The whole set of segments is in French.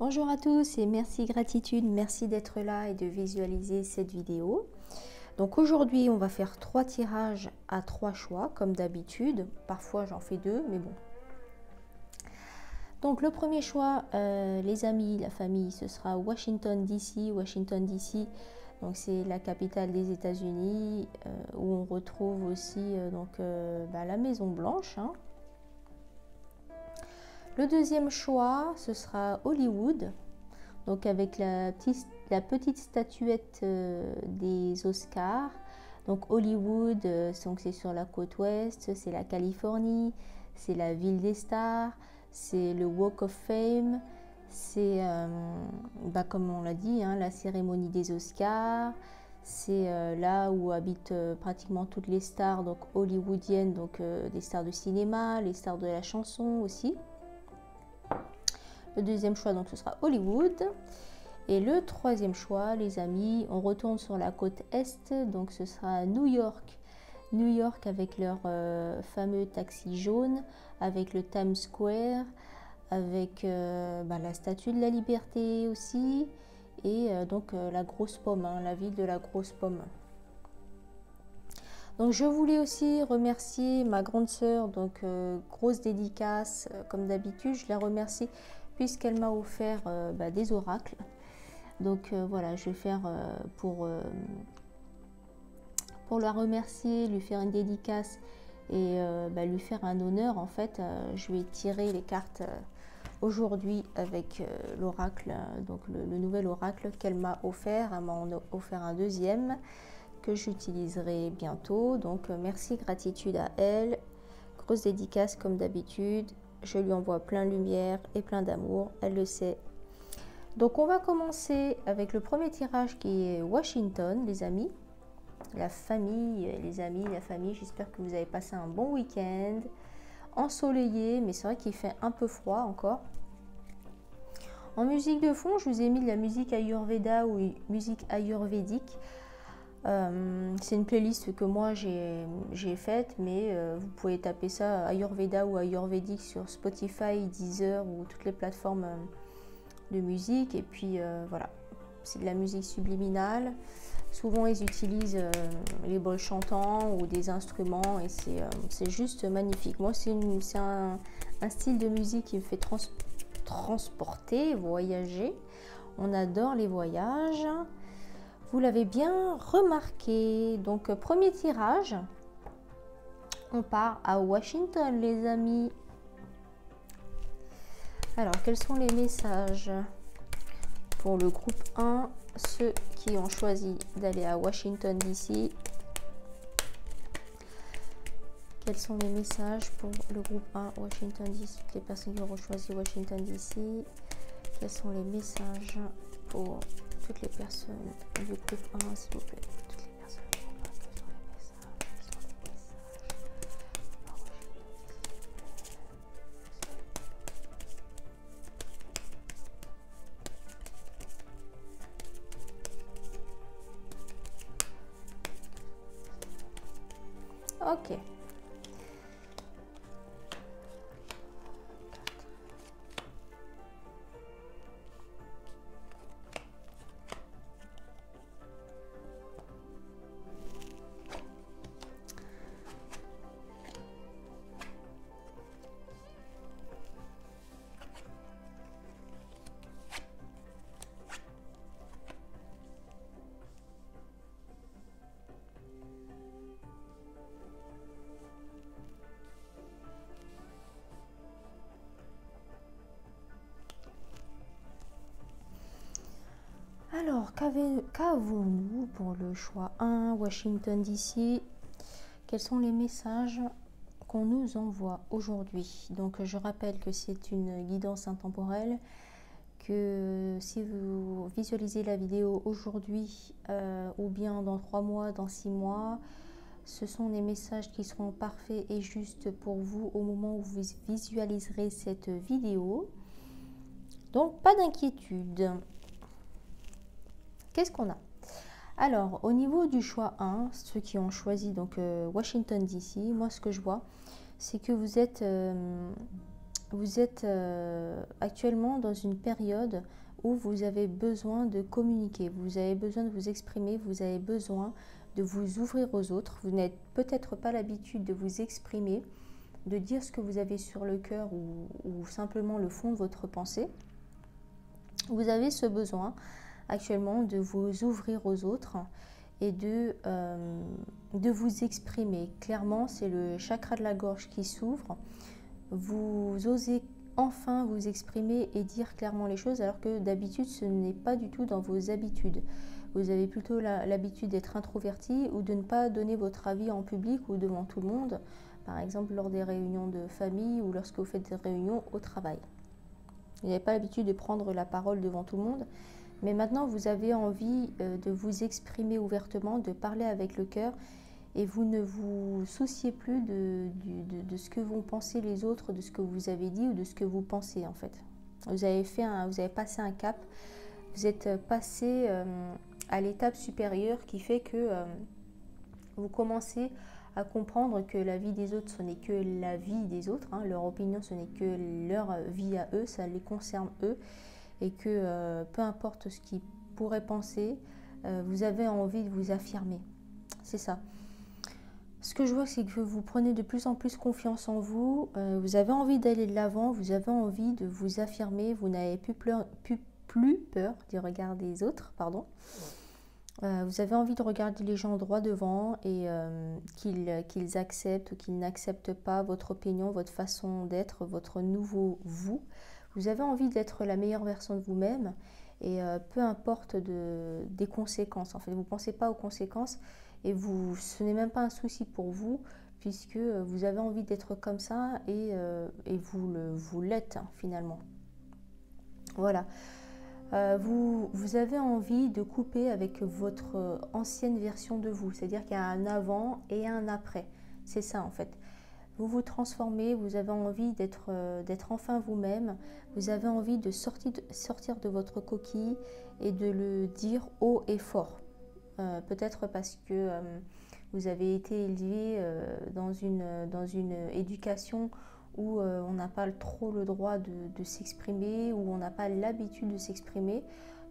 Bonjour à tous et merci gratitude, merci d'être là et de visualiser cette vidéo. Donc aujourd'hui on va faire 3 tirages à 3 choix comme d'habitude, parfois j'en fais 2 mais bon. Donc le premier choix, les amis, la famille, ce sera Washington DC. Washington DC, donc c'est la capitale des États-Unis où on retrouve aussi la Maison Blanche. Le deuxième choix, ce sera Hollywood, donc avec la petite statuette des Oscars. Donc Hollywood, donc c'est sur la côte ouest, c'est la Californie, c'est la ville des stars, c'est le Walk of Fame, c'est, comme on l'a dit, la cérémonie des Oscars. C'est là où habitent pratiquement toutes les stars donc hollywoodiennes, donc des stars de cinéma, les stars de la chanson aussi. Le deuxième choix, donc ce sera Hollywood. Et le troisième choix, les amis, on retourne sur la côte est, donc ce sera New York. New York avec leur fameux taxi jaune, avec le Times Square, avec la Statue de la Liberté aussi, et la grosse pomme, la ville de la grosse pomme. Donc je voulais aussi remercier ma grande sœur, donc grosse dédicace, comme d'habitude, je la remercie puisqu'elle m'a offert des oracles. Donc voilà, je vais faire pour la remercier, lui faire une dédicace et lui faire un honneur. En fait, je vais tirer les cartes aujourd'hui avec l'oracle, donc le nouvel oracle qu'elle m'a offert. Elle m'a offert un deuxième que j'utiliserai bientôt. Donc merci, gratitude à elle. Grosse dédicace comme d'habitude. Je lui envoie plein de lumière et plein d'amour, elle le sait. Donc on va commencer avec le premier tirage qui est Washington, les amis. La famille, les amis, la famille, j'espère que vous avez passé un bon week-end. Ensoleillé, mais c'est vrai qu'il fait un peu froid encore. En musique de fond, je vous ai mis de la musique Ayurveda ou musique ayurvédique. C'est une playlist que moi j'ai faite, mais vous pouvez taper ça Ayurveda ou ayurvédique sur Spotify, Deezer ou toutes les plateformes de musique. Et puis voilà, c'est de la musique subliminale. Souvent ils utilisent les bols chantants ou des instruments et c'est juste magnifique. Moi c'est un style de musique qui me fait transporter, voyager. On adore les voyages. Vous l'avez bien remarqué. Donc premier tirage, on part à Washington, les amis. Alors quels sont les messages pour le groupe 1, ceux qui ont choisi d'aller à Washington DC? Quels sont les messages pour le groupe 1 Washington DC? Toutes les personnes qui auront choisi Washington DC. Quels sont les messages pour toutes les personnes du groupe 1, s'il vous plaît? Toutes les personnes du groupe 1, quels sont les messages? Quels sont les messages? Ok. Alors, qu'avons-nous pour le choix 1, Washington DC? Quels sont les messages qu'on nous envoie aujourd'hui? Donc, je rappelle que c'est une guidance intemporelle, que si vous visualisez la vidéo aujourd'hui ou bien dans 3 mois, dans 6 mois, ce sont des messages qui seront parfaits et justes pour vous au moment où vous visualiserez cette vidéo. Donc, pas d'inquiétude. Qu'est-ce qu'on a? Alors, au niveau du choix 1, ceux qui ont choisi donc Washington DC, moi ce que je vois, c'est que vous êtes vous êtes actuellement dans une période où vous avez besoin de communiquer, vous avez besoin de vous exprimer, vous avez besoin de vous ouvrir aux autres. Vous n'êtes peut-être pas l'habitude de vous exprimer, de dire ce que vous avez sur le cœur ou simplement le fond de votre pensée. Vous avez ce besoin actuellement de vous ouvrir aux autres et de vous exprimer. Clairement, c'est le chakra de la gorge qui s'ouvre. Vous osez enfin vous exprimer et dire clairement les choses, alors que d'habitude, ce n'est pas du tout dans vos habitudes. Vous avez plutôt l'habitude d'être introverti ou de ne pas donner votre avis en public ou devant tout le monde, par exemple lors des réunions de famille ou lorsque vous faites des réunions au travail. Vous n'avez pas l'habitude de prendre la parole devant tout le monde, mais maintenant vous avez envie de vous exprimer ouvertement, de parler avec le cœur, et vous ne vous souciez plus de ce que vont penser les autres, de ce que vous avez dit ou de ce que vous pensez en fait. Vous avez passé un cap, vous êtes passé à l'étape supérieure qui fait que vous commencez à comprendre que la vie des autres, ce n'est que la vie des autres, hein, leur opinion, ce n'est que leur vie à eux, ça les concerne eux, et que peu importe ce qu'ils pourraient penser, vous avez envie de vous affirmer. C'est ça. Ce que je vois, c'est que vous prenez de plus en plus confiance en vous, vous avez envie d'aller de l'avant, vous avez envie de vous affirmer, vous n'avez plus peur du regard des autres, pardon. Vous avez envie de regarder les gens droit devant et qu'ils acceptent ou qu'ils n'acceptent pas votre opinion, votre façon d'être, votre nouveau vous. Vous avez envie d'être la meilleure version de vous-même et peu importe des conséquences. En fait, vous ne pensez pas aux conséquences et ce n'est même pas un souci pour vous puisque vous avez envie d'être comme ça et vous l'êtes hein, finalement. Voilà. Vous avez envie de couper avec votre ancienne version de vous, c'est-à-dire qu'il y a un avant et un après. C'est ça en fait. Vous vous transformez, vous avez envie d'être enfin vous-même, vous avez envie de sortir de votre coquille et de le dire haut et fort. Peut-être parce que vous avez été élevé dans une éducation où on n'a pas trop le droit de s'exprimer, où on n'a pas l'habitude de s'exprimer.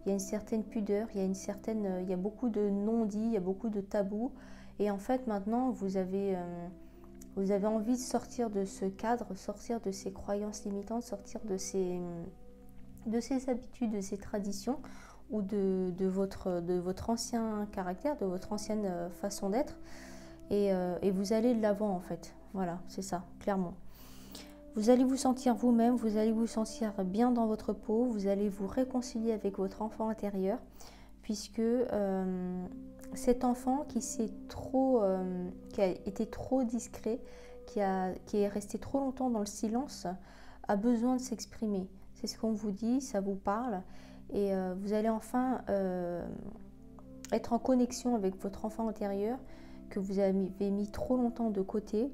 Il y a une certaine pudeur, il y a beaucoup de non-dits, il y a beaucoup de tabous. Et en fait, maintenant, vous avez envie de sortir de ce cadre, sortir de ces croyances limitantes, sortir de ces habitudes, de ces traditions ou de votre ancien caractère, de votre ancienne façon d'être. Et vous allez de l'avant en fait. Voilà, c'est ça, clairement. Vous allez vous sentir vous-même, vous allez vous sentir bien dans votre peau, vous allez vous réconcilier avec votre enfant intérieur, puisque cet enfant qui a été trop discret, qui est resté trop longtemps dans le silence, a besoin de s'exprimer. C'est ce qu'on vous dit, ça vous parle, et vous allez enfin être en connexion avec votre enfant intérieur que vous avez mis trop longtemps de côté.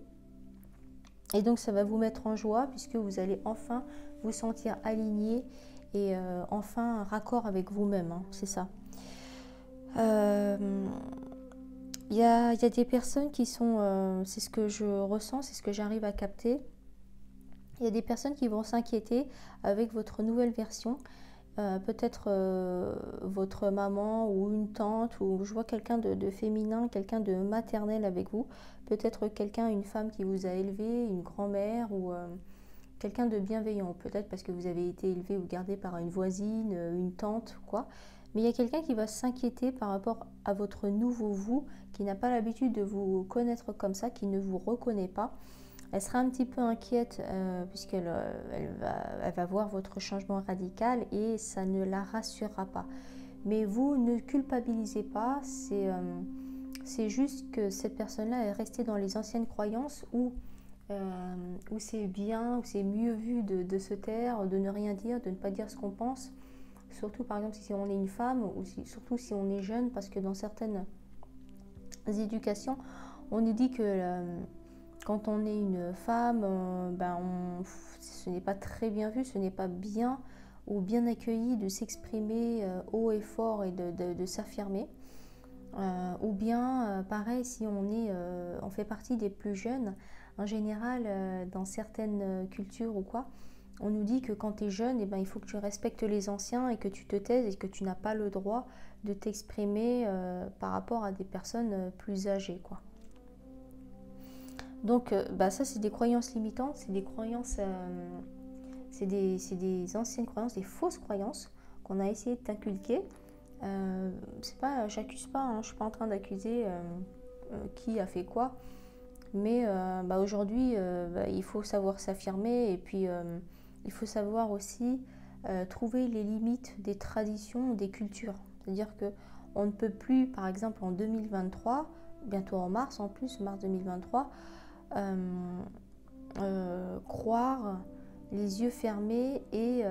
Et donc ça va vous mettre en joie puisque vous allez enfin vous sentir aligné et enfin raccord avec vous-même, hein, c'est ça. Il y a des personnes qui sont, c'est ce que je ressens, c'est ce que j'arrive à capter. Il y a des personnes qui vont s'inquiéter avec votre nouvelle version. Peut-être votre maman ou une tante, ou je vois quelqu'un de féminin, quelqu'un de maternel avec vous, peut-être une femme qui vous a élevé, une grand-mère ou quelqu'un de bienveillant, peut-être parce que vous avez été élevé ou gardé par une voisine, une tante, quoi. Mais il y a quelqu'un qui va s'inquiéter par rapport à votre nouveau vous, qui n'a pas l'habitude de vous connaître comme ça, qui ne vous reconnaît pas. Elle sera un petit peu inquiète puisqu'elle va voir votre changement radical et ça ne la rassurera pas. Mais vous ne culpabilisez pas, c'est juste que cette personne-là est restée dans les anciennes croyances où c'est bien, où c'est mieux vu de se taire, de ne rien dire, de ne pas dire ce qu'on pense. Surtout par exemple si on est une femme ou surtout si on est jeune, parce que dans certaines éducations, on nous dit que... quand on est une femme, ce n'est pas très bien vu, ce n'est pas bien ou bien accueilli de s'exprimer haut et fort et de s'affirmer. Ou bien, pareil, si on fait partie des plus jeunes, en général, dans certaines cultures ou quoi, on nous dit que quand tu es jeune, eh ben, il faut que tu respectes les anciens et que tu te taises et que tu n'as pas le droit de t'exprimer par rapport à des personnes plus âgées, quoi. Donc, ça, c'est des croyances limitantes, c'est des croyances, c'est des anciennes croyances, des fausses croyances qu'on a essayé de t'inculquer. J'accuse pas, hein, je suis pas en train d'accuser qui a fait quoi, mais aujourd'hui, il faut savoir s'affirmer et puis il faut savoir aussi trouver les limites des traditions, des cultures. C'est-à-dire que on ne peut plus, par exemple en 2023, bientôt en mars en plus, mars 2023, croire les yeux fermés et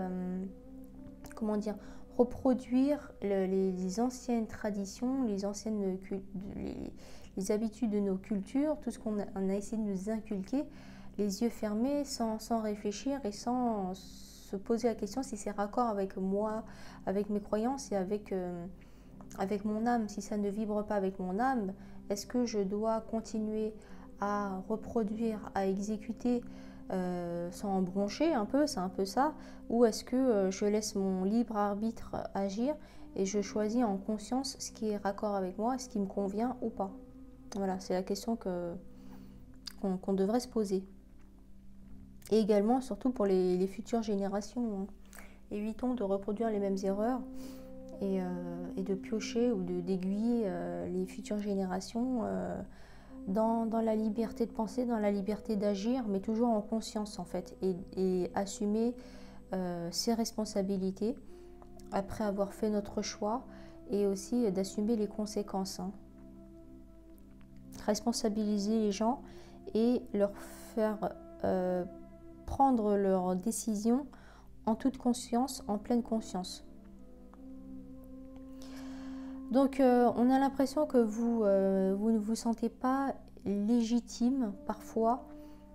reproduire les anciennes traditions, les habitudes de nos cultures, tout ce qu'on a essayé de nous inculquer, les yeux fermés, sans réfléchir et sans se poser la question si c'est raccord avec moi, avec mes croyances et avec mon âme. Si ça ne vibre pas avec mon âme, est-ce que je dois continuer à reproduire, à exécuter sans broncher un peu, c'est un peu ça, ou est-ce que je laisse mon libre arbitre agir et je choisis en conscience ce qui est raccord avec moi, ce qui me convient ou pas. Voilà, c'est la question qu'on devrait se poser. Et également, surtout pour les futures générations, hein. Évitons de reproduire les mêmes erreurs et de piocher ou d'aiguiller les futures générations dans la liberté de penser, dans la liberté d'agir, mais toujours en conscience en fait, et assumer ses responsabilités après avoir fait notre choix et aussi d'assumer les conséquences, hein. Responsabiliser les gens et leur faire prendre leurs décisions en toute conscience, en pleine conscience. Donc on a l'impression que vous ne vous sentez pas légitime parfois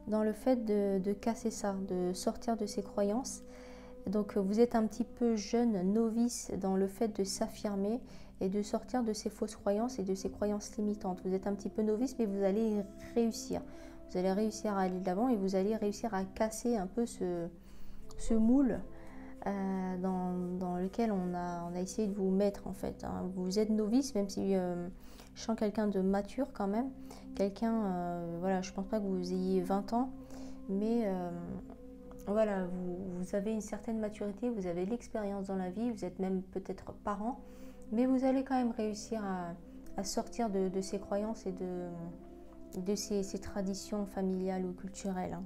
dans le fait de casser ça, de sortir de ces croyances. Donc vous êtes un petit peu jeune, novice dans le fait de s'affirmer et de sortir de ces fausses croyances et de ces croyances limitantes. Vous êtes un petit peu novice, mais vous allez réussir. Vous allez réussir à aller de l'avant et vous allez réussir à casser un peu ce moule dans lequel on a essayé de vous mettre en fait, hein. Vous êtes novice, même si je sens quelqu'un de mature quand même. Quelqu'un, voilà, je ne pense pas que vous ayez 20 ans, mais voilà, vous avez une certaine maturité, vous avez de l'expérience dans la vie, vous êtes même peut-être parent, mais vous allez quand même réussir à sortir de ces croyances et de ces traditions familiales ou culturelles, hein.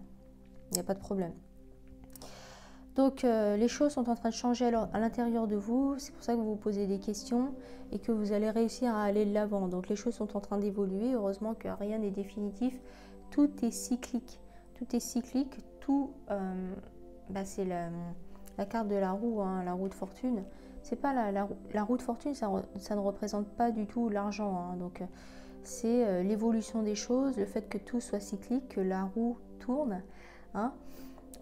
Il n'y a pas de problème. Donc les choses sont en train de changer à l'intérieur de vous, c'est pour ça que vous vous posez des questions et que vous allez réussir à aller de l'avant. Donc les choses sont en train d'évoluer, heureusement que rien n'est définitif, tout est cyclique. Tout est cyclique, c'est la carte de la roue, hein, la roue de fortune. C'est pas la roue de fortune, ça ne représente pas du tout l'argent, hein. Donc c'est l'évolution des choses, le fait que tout soit cyclique, que la roue tourne, hein,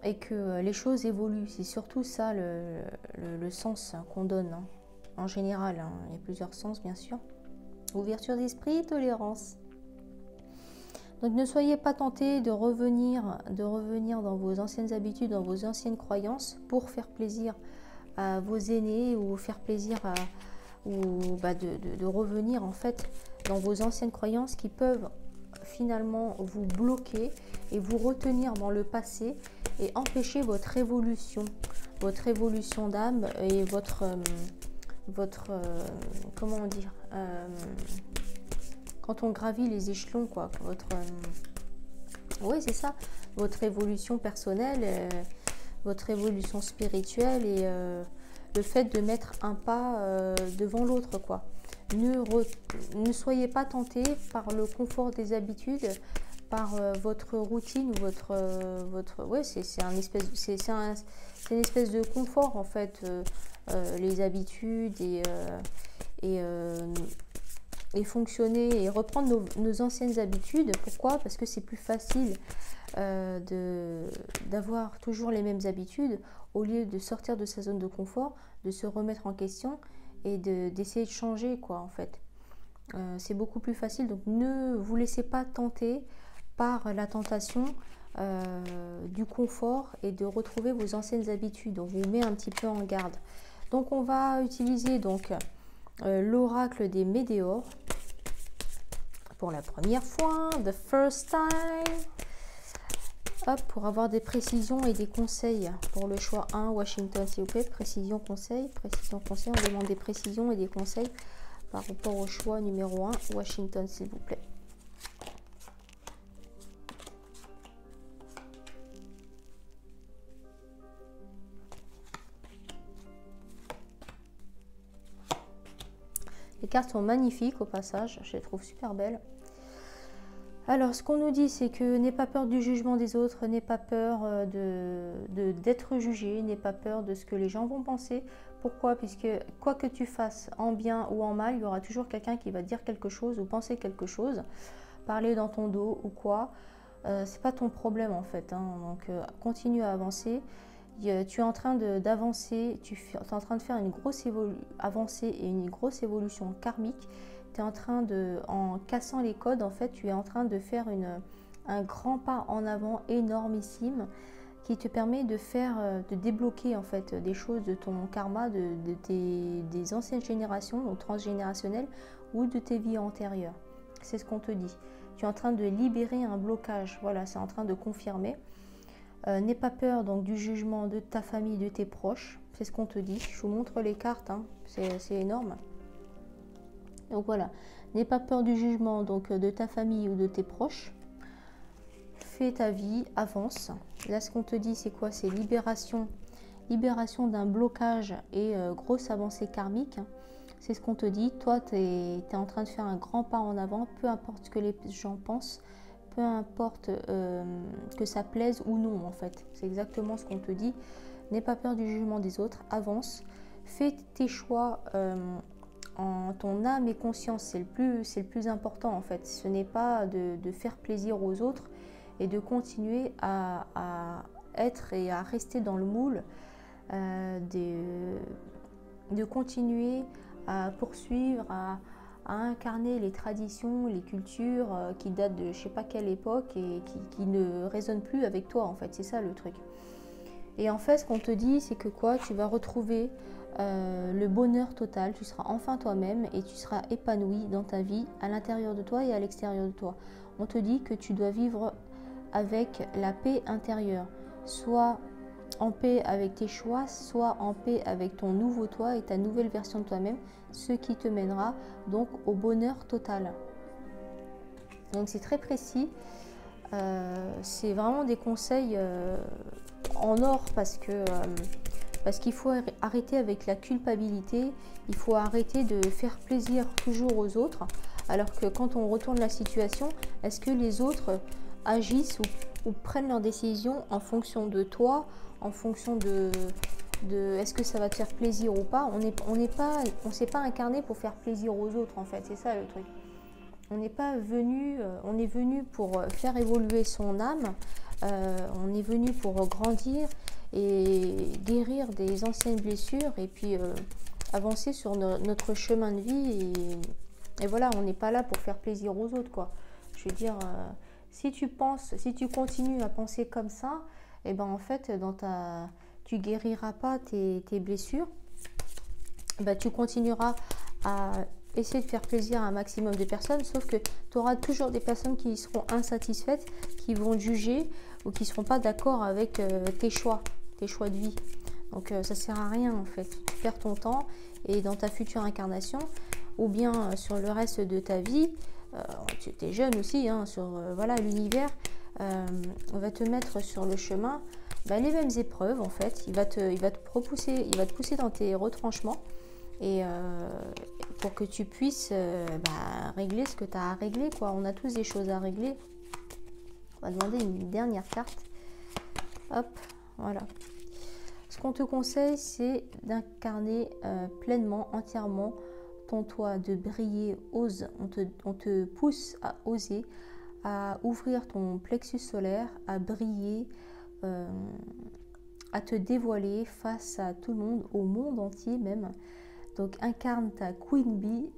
et que les choses évoluent. C'est surtout ça le sens qu'on donne, hein, en général, hein. Il y a plusieurs sens bien sûr. Ouverture d'esprit, tolérance. Donc ne soyez pas tentés de revenir dans vos anciennes habitudes, dans vos anciennes croyances pour faire plaisir à vos aînés ou faire plaisir de revenir en fait dans vos anciennes croyances qui peuvent finalement vous bloquer et vous retenir dans le passé et empêcher votre évolution d'âme et votre comment dire, quand on gravit les échelons, quoi, oui, c'est ça, votre évolution personnelle, votre évolution spirituelle et le fait de mettre un pas devant l'autre, quoi. Ne soyez pas tentés par le confort des habitudes, par votre routine ou c'est une espèce de confort en fait, les habitudes et fonctionner et reprendre nos anciennes habitudes. Pourquoi? Parce que c'est plus facile d'avoir toujours les mêmes habitudes au lieu de sortir de sa zone de confort, de se remettre en question et d'essayer de changer, quoi, en fait. C'est beaucoup plus facile, donc ne vous laissez pas tenter par la tentation du confort et de retrouver vos anciennes habitudes. On vous met un petit peu en garde. Donc on va utiliser donc l'oracle des météores pour la première fois, the first time. Hop, pour avoir des précisions et des conseils pour le choix 1, Washington s'il vous plaît, précision, conseil, on demande des précisions et des conseils par rapport au choix numéro 1, Washington s'il vous plaît. Les cartes sont magnifiques au passage, je les trouve super belles. Alors, ce qu'on nous dit, c'est que n'aie pas peur du jugement des autres, n'aie pas peur d'être jugé, n'aie pas peur de ce que les gens vont penser. Pourquoi? Puisque quoi que tu fasses, en bien ou en mal, il y aura toujours quelqu'un qui va dire quelque chose ou penser quelque chose, parler dans ton dos ou quoi. C'est pas ton problème en fait, hein. Donc, continue à avancer. Tu es en train d'avancer, tu es en train de faire une grosse avancée et une grosse évolution karmique. Tu es en train en cassant les codes, en fait, tu es en train de faire un grand pas en avant énormissime qui te permet de débloquer en fait des choses de ton karma, des anciennes générations, donc transgénérationnelles, ou de tes vies antérieures. C'est ce qu'on te dit. Tu es en train de libérer un blocage, voilà, c'est en train de confirmer. N'aie pas peur donc du jugement de ta famille, de tes proches, c'est ce qu'on te dit. Je vous montre les cartes, hein. C'est énorme. Donc voilà, n'aie pas peur du jugement donc de ta famille ou de tes proches. Fais ta vie, avance. Là, ce qu'on te dit, c'est quoi? C'est libération d'un blocage et grosse avancée karmique. C'est ce qu'on te dit. Toi, tu es en train de faire un grand pas en avant, peu importe ce que les gens pensent, peu importe que ça plaise ou non, en fait. C'est exactement ce qu'on te dit. N'aie pas peur du jugement des autres, avance. Fais tes choix en ton âme et conscience, c'est le plus important en fait. Ce n'est pas de faire plaisir aux autres et de continuer à être et à rester dans le moule, de continuer à poursuivre, à incarner les traditions, les cultures qui datent de je sais pas quelle époque et qui ne résonnent plus avec toi en fait, c'est ça le truc. Et en fait, ce qu'on te dit, c'est que quoi? Tu vas retrouver le bonheur total, tu seras enfin toi-même et tu seras épanoui dans ta vie, à l'intérieur de toi et à l'extérieur de toi. On te dit que tu dois vivre avec la paix intérieure, soit en paix avec tes choix, soit en paix avec ton nouveau toi et ta nouvelle version de toi-même, ce qui te mènera donc au bonheur total. Donc c'est très précis, c'est vraiment des conseils en or parce qu'il faut arrêter avec la culpabilité, il faut arrêter de faire plaisir toujours aux autres, alors que quand on retourne la situation, est-ce que les autres agissent ou prennent leurs décisions en fonction de toi, en fonction de est-ce que ça va te faire plaisir ou pas? On s'est pas incarné pour faire plaisir aux autres en fait, c'est ça le truc. On n'est pas venu, on est venu pour faire évoluer son âme, on est venu pour grandir et guérir des anciennes blessures et puis avancer sur notre chemin de vie et voilà, on n'est pas là pour faire plaisir aux autres quoi. Je veux dire, si tu continues à penser comme ça, et ben en fait tu guériras pas tes blessures, ben, tu continueras à essayer de faire plaisir à un maximum de personnes, sauf que tu auras toujours des personnes qui seront insatisfaites, qui vont juger ou qui ne seront pas d'accord avec tes choix de vie. Donc ça ne sert à rien en fait. Tu perds ton temps et dans ta future incarnation ou bien sur le reste de ta vie, tu es jeune aussi, hein, sur voilà, l'univers, on va te mettre sur le chemin les mêmes épreuves en fait. Il va te pousser dans tes retranchements et pour que tu puisses régler ce que tu as à régler quoi. On a tous des choses à régler. On va demander une dernière carte. Hop, voilà. Ce qu'on te conseille, c'est d'incarner pleinement, entièrement ton toi, de briller, ose. On te pousse à oser, à ouvrir ton plexus solaire, à briller, à te dévoiler face à tout le monde, au monde entier même. Donc incarne ta Queen Bee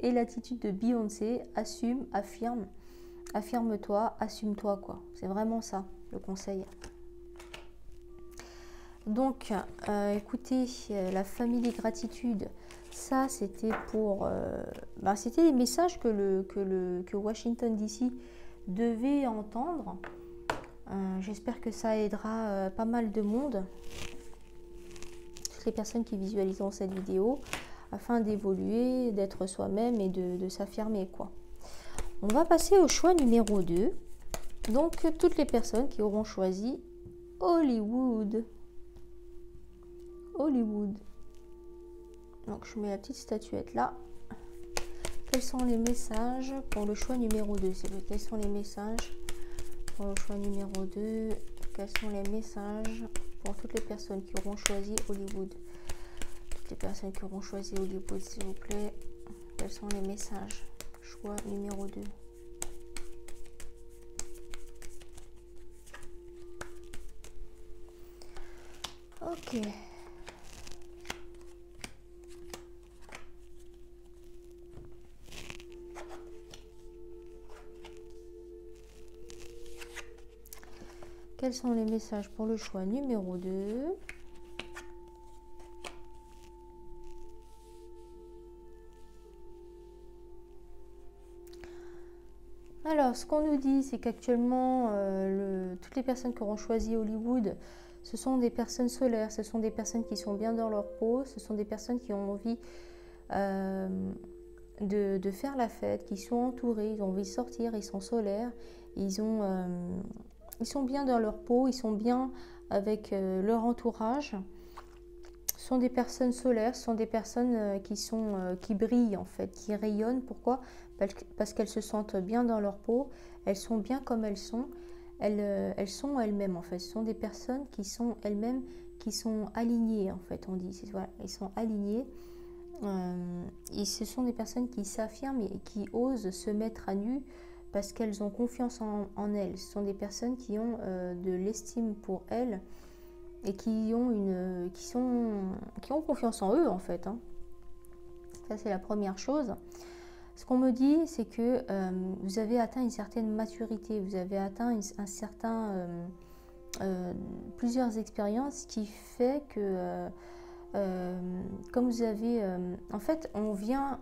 et l'attitude de Beyoncé, assume, affirme-toi, assume-toi quoi. C'est vraiment ça. le conseil. Donc, écoutez, la famille des gratitudes, ça c'était pour... c'était les messages que Washington DC devait entendre. J'espère que ça aidera pas mal de monde, toutes les personnes qui visualiseront cette vidéo, afin d'évoluer, d'être soi-même et de s'affirmer, quoi. On va passer au choix numéro 2. Donc, toutes les personnes qui auront choisi Hollywood. Hollywood. Donc, je mets la petite statuette là. Quels sont les messages pour le choix numéro 2? Quels sont les messages pour le choix numéro 2? Quels sont les messages pour toutes les personnes qui auront choisi Hollywood? Toutes les personnes qui auront choisi Hollywood, s'il vous plaît. Quels sont les messages? Choix numéro 2. Ok. Quels sont les messages pour le choix numéro 2? Alors, ce qu'on nous dit, c'est qu'actuellement, toutes les personnes qui auront choisi Hollywood, ce sont des personnes solaires, ce sont des personnes qui sont bien dans leur peau, ce sont des personnes qui ont envie de faire la fête, qui sont entourées, ils ont envie de sortir, ils sont solaires, ils sont bien dans leur peau, ils sont bien avec leur entourage. Ce sont des personnes solaires, ce sont des personnes qui brillent en fait, qui rayonnent. Pourquoi? Parce qu'elles se sentent bien dans leur peau, elles sont bien comme elles sont, elles sont elles-mêmes en fait. Ce sont des personnes qui sont elles-mêmes, qui sont alignées en fait, on dit. Voilà, elles sont alignées. Et ce sont des personnes qui s'affirment et qui osent se mettre à nu parce qu'elles ont confiance en elles. Ce sont des personnes qui ont de l'estime pour elles et qui ont confiance en eux en fait. Hein. Ça c'est la première chose. Ce qu'on me dit, c'est que vous avez atteint une certaine maturité, vous avez atteint plusieurs expériences qui fait que comme vous avez, en fait, on vient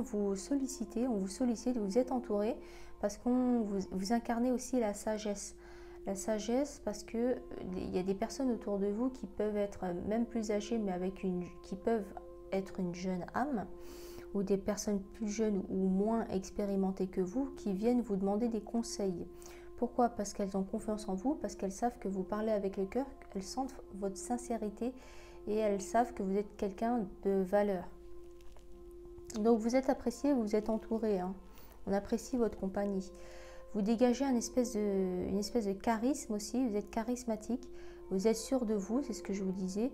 vous solliciter, vous êtes entouré parce qu'on vous incarnez aussi la sagesse. La sagesse parce que il y a des personnes autour de vous qui peuvent être même plus âgées, mais qui peuvent être une jeune âme, ou des personnes plus jeunes ou moins expérimentées que vous qui viennent vous demander des conseils. Pourquoi? Parce qu'elles ont confiance en vous, parce qu'elles savent que vous parlez avec le cœur, elles sentent votre sincérité et elles savent que vous êtes quelqu'un de valeur. Donc vous êtes apprécié, vous êtes entouré. Hein. On apprécie votre compagnie. Vous dégagez une espèce de charisme aussi, vous êtes charismatique, vous êtes sûr de vous, c'est ce que je vous disais.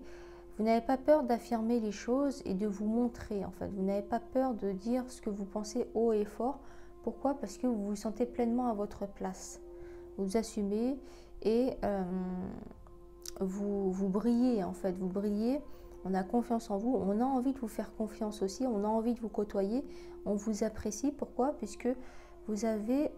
Vous n'avez pas peur d'affirmer les choses et de vous montrer en fait. Vous n'avez pas peur de dire ce que vous pensez haut et fort. Pourquoi? Parce que vous vous sentez pleinement à votre place. Vous assumez et vous brillez en fait. Vous brillez, on a confiance en vous, on a envie de vous faire confiance aussi, on a envie de vous côtoyer, on vous apprécie. Pourquoi? Puisque vous avez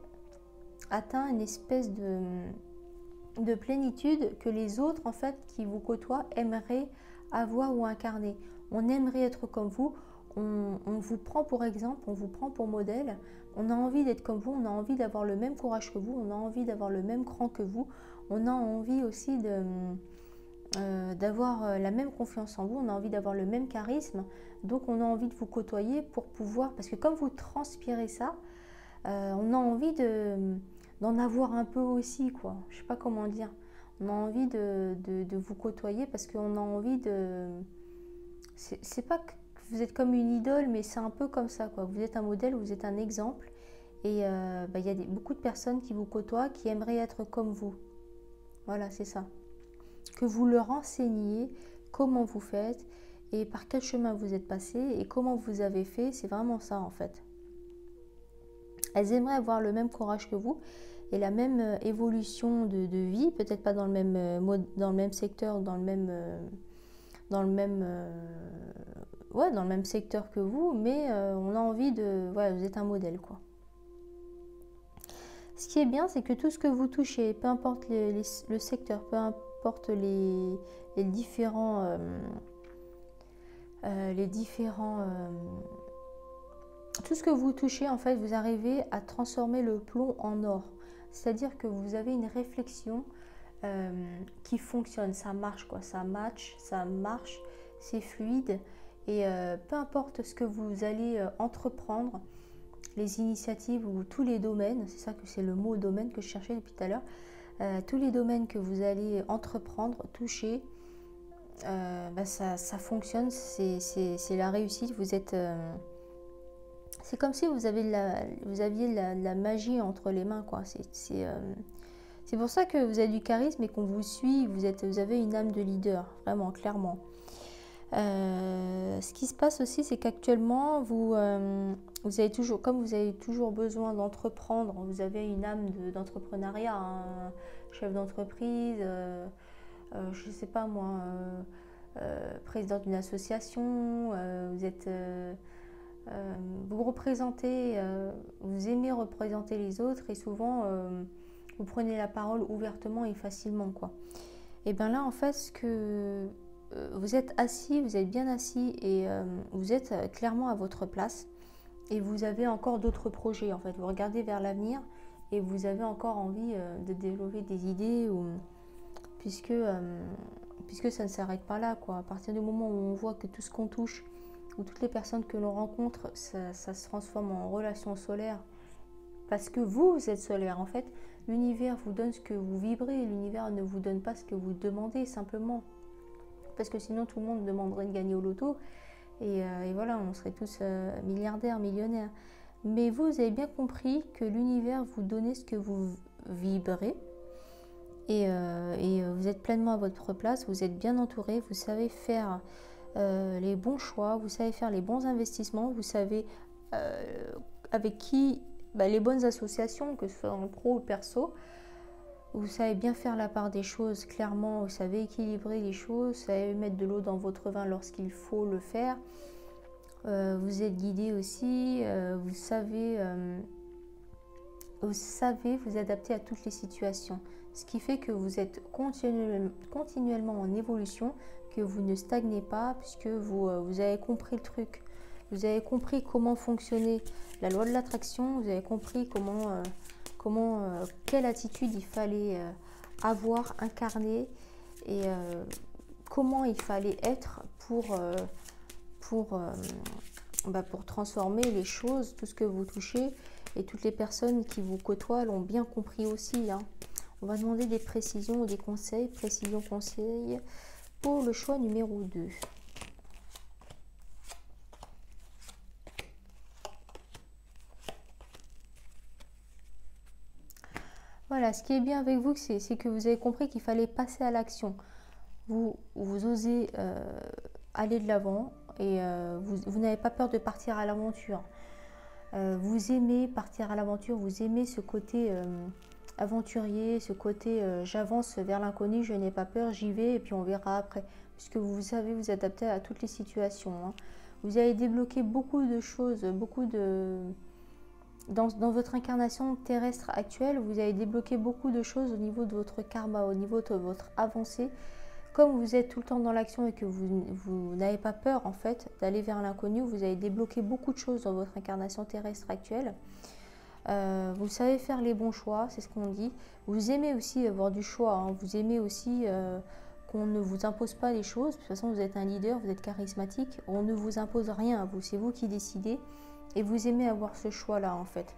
atteint une espèce de plénitude que les autres en fait qui vous côtoient aimeraient avoir ou incarner. On aimerait être comme vous, on vous prend pour exemple, on vous prend pour modèle, on a envie d'être comme vous, on a envie d'avoir le même courage que vous, on a envie d'avoir le même cran que vous, on a envie aussi d'avoir la même confiance en vous, on a envie d'avoir le même charisme, donc on a envie de vous côtoyer pour pouvoir, parce que comme vous transpirez ça, on a envie d'en avoir un peu aussi, quoi. Je sais pas comment dire. On a envie de vous côtoyer parce qu'on a envie de... C'est pas que vous êtes comme une idole, mais c'est un peu comme ça, quoi. Vous êtes un modèle, vous êtes un exemple. Et il y a beaucoup de personnes qui vous côtoient, qui aimeraient être comme vous. Voilà, c'est ça. Que vous leur enseigniez comment vous faites et par quel chemin vous êtes passé et comment vous avez fait. C'est vraiment ça, en fait. Elles aimeraient avoir le même courage que vous et la même évolution de vie, peut-être pas dans le même secteur, dans le même secteur que vous, mais on a envie de... Voilà, vous êtes un modèle, quoi. Ce qui est bien, c'est que tout ce que vous touchez, peu importe le secteur, peu importe les différents... tout ce que vous touchez, en fait, vous arrivez à transformer le plomb en or. C'est-à-dire que vous avez une réflexion qui fonctionne, ça marche quoi, ça match, ça marche, c'est fluide. Et peu importe ce que vous allez entreprendre, les initiatives ou tous les domaines, c'est ça que c'est le mot domaine que je cherchais depuis tout à l'heure, tous les domaines que vous allez entreprendre, toucher, ça fonctionne, c'est la réussite. Vous êtes, c'est comme si vous aviez de la magie entre les mains, quoi. C'est pour ça que vous avez du charisme et qu'on vous suit, vous avez une âme de leader, vraiment, clairement. Ce qui se passe aussi, c'est qu'actuellement, vous avez toujours besoin d'entreprendre, vous avez une âme d'entrepreneuriat, hein, chef d'entreprise, je ne sais pas moi, président d'une association, vous représentez, vous aimez représenter les autres et souvent vous prenez la parole ouvertement et facilement, quoi. Et bien là, en fait, ce que vous êtes assis, vous êtes bien assis et vous êtes clairement à votre place et vous avez encore d'autres projets, en fait. Vous regardez vers l'avenir et vous avez encore envie de développer des idées puisque ça ne s'arrête pas là, quoi. À partir du moment où on voit que tout ce qu'on touche ou toutes les personnes que l'on rencontre, ça se transforme en relation solaire parce que vous êtes solaire, en fait. L'univers vous donne ce que vous vibrez, l'univers ne vous donne pas ce que vous demandez, simplement. Parce que sinon, tout le monde demanderait de gagner au loto. Et voilà, on serait tous milliardaires, millionnaires. Mais vous avez bien compris que l'univers vous donnait ce que vous vibrez. Et vous êtes pleinement à votre place, vous êtes bien entouré, vous savez faire les bons choix, vous savez faire les bons investissements, vous savez avec qui... les bonnes associations, que ce soit en pro ou perso, vous savez bien faire la part des choses, clairement, vous savez équilibrer les choses, vous savez mettre de l'eau dans votre vin lorsqu'il faut le faire, vous êtes guidé aussi, vous savez vous adapter à toutes les situations, ce qui fait que vous êtes continuellement en évolution, que vous ne stagnez pas, puisque vous avez compris le truc. Vous avez compris comment fonctionnait la loi de l'attraction, vous avez compris quelle attitude il fallait avoir, incarner et comment il fallait être pour transformer les choses, tout ce que vous touchez. Et toutes les personnes qui vous côtoient l'ont bien compris aussi, hein. On va demander des précisions ou des conseils, conseils pour le choix numéro 2. Voilà, ce qui est bien avec vous, c'est que vous avez compris qu'il fallait passer à l'action. Vous osez aller de l'avant et vous n'avez pas peur de partir à l'aventure. Vous aimez partir à l'aventure, vous aimez ce côté aventurier, ce côté j'avance vers l'inconnu, je n'ai pas peur, j'y vais et puis on verra après. Puisque vous savez vous adapter à toutes les situations, hein. Vous avez débloqué beaucoup de choses, dans votre incarnation terrestre actuelle, vous avez débloqué beaucoup de choses au niveau de votre karma, au niveau de votre avancée. Comme vous êtes tout le temps dans l'action et que vous n'avez pas peur en fait d'aller vers l'inconnu, vous avez débloqué beaucoup de choses dans votre incarnation terrestre actuelle. Vous savez faire les bons choix, c'est ce qu'on dit. Vous aimez aussi avoir du choix, hein. Vous aimez aussi qu'on ne vous impose pas les choses. De toute façon, vous êtes un leader, vous êtes charismatique. On ne vous impose rien, c'est vous qui décidez. Et vous aimez avoir ce choix-là en fait.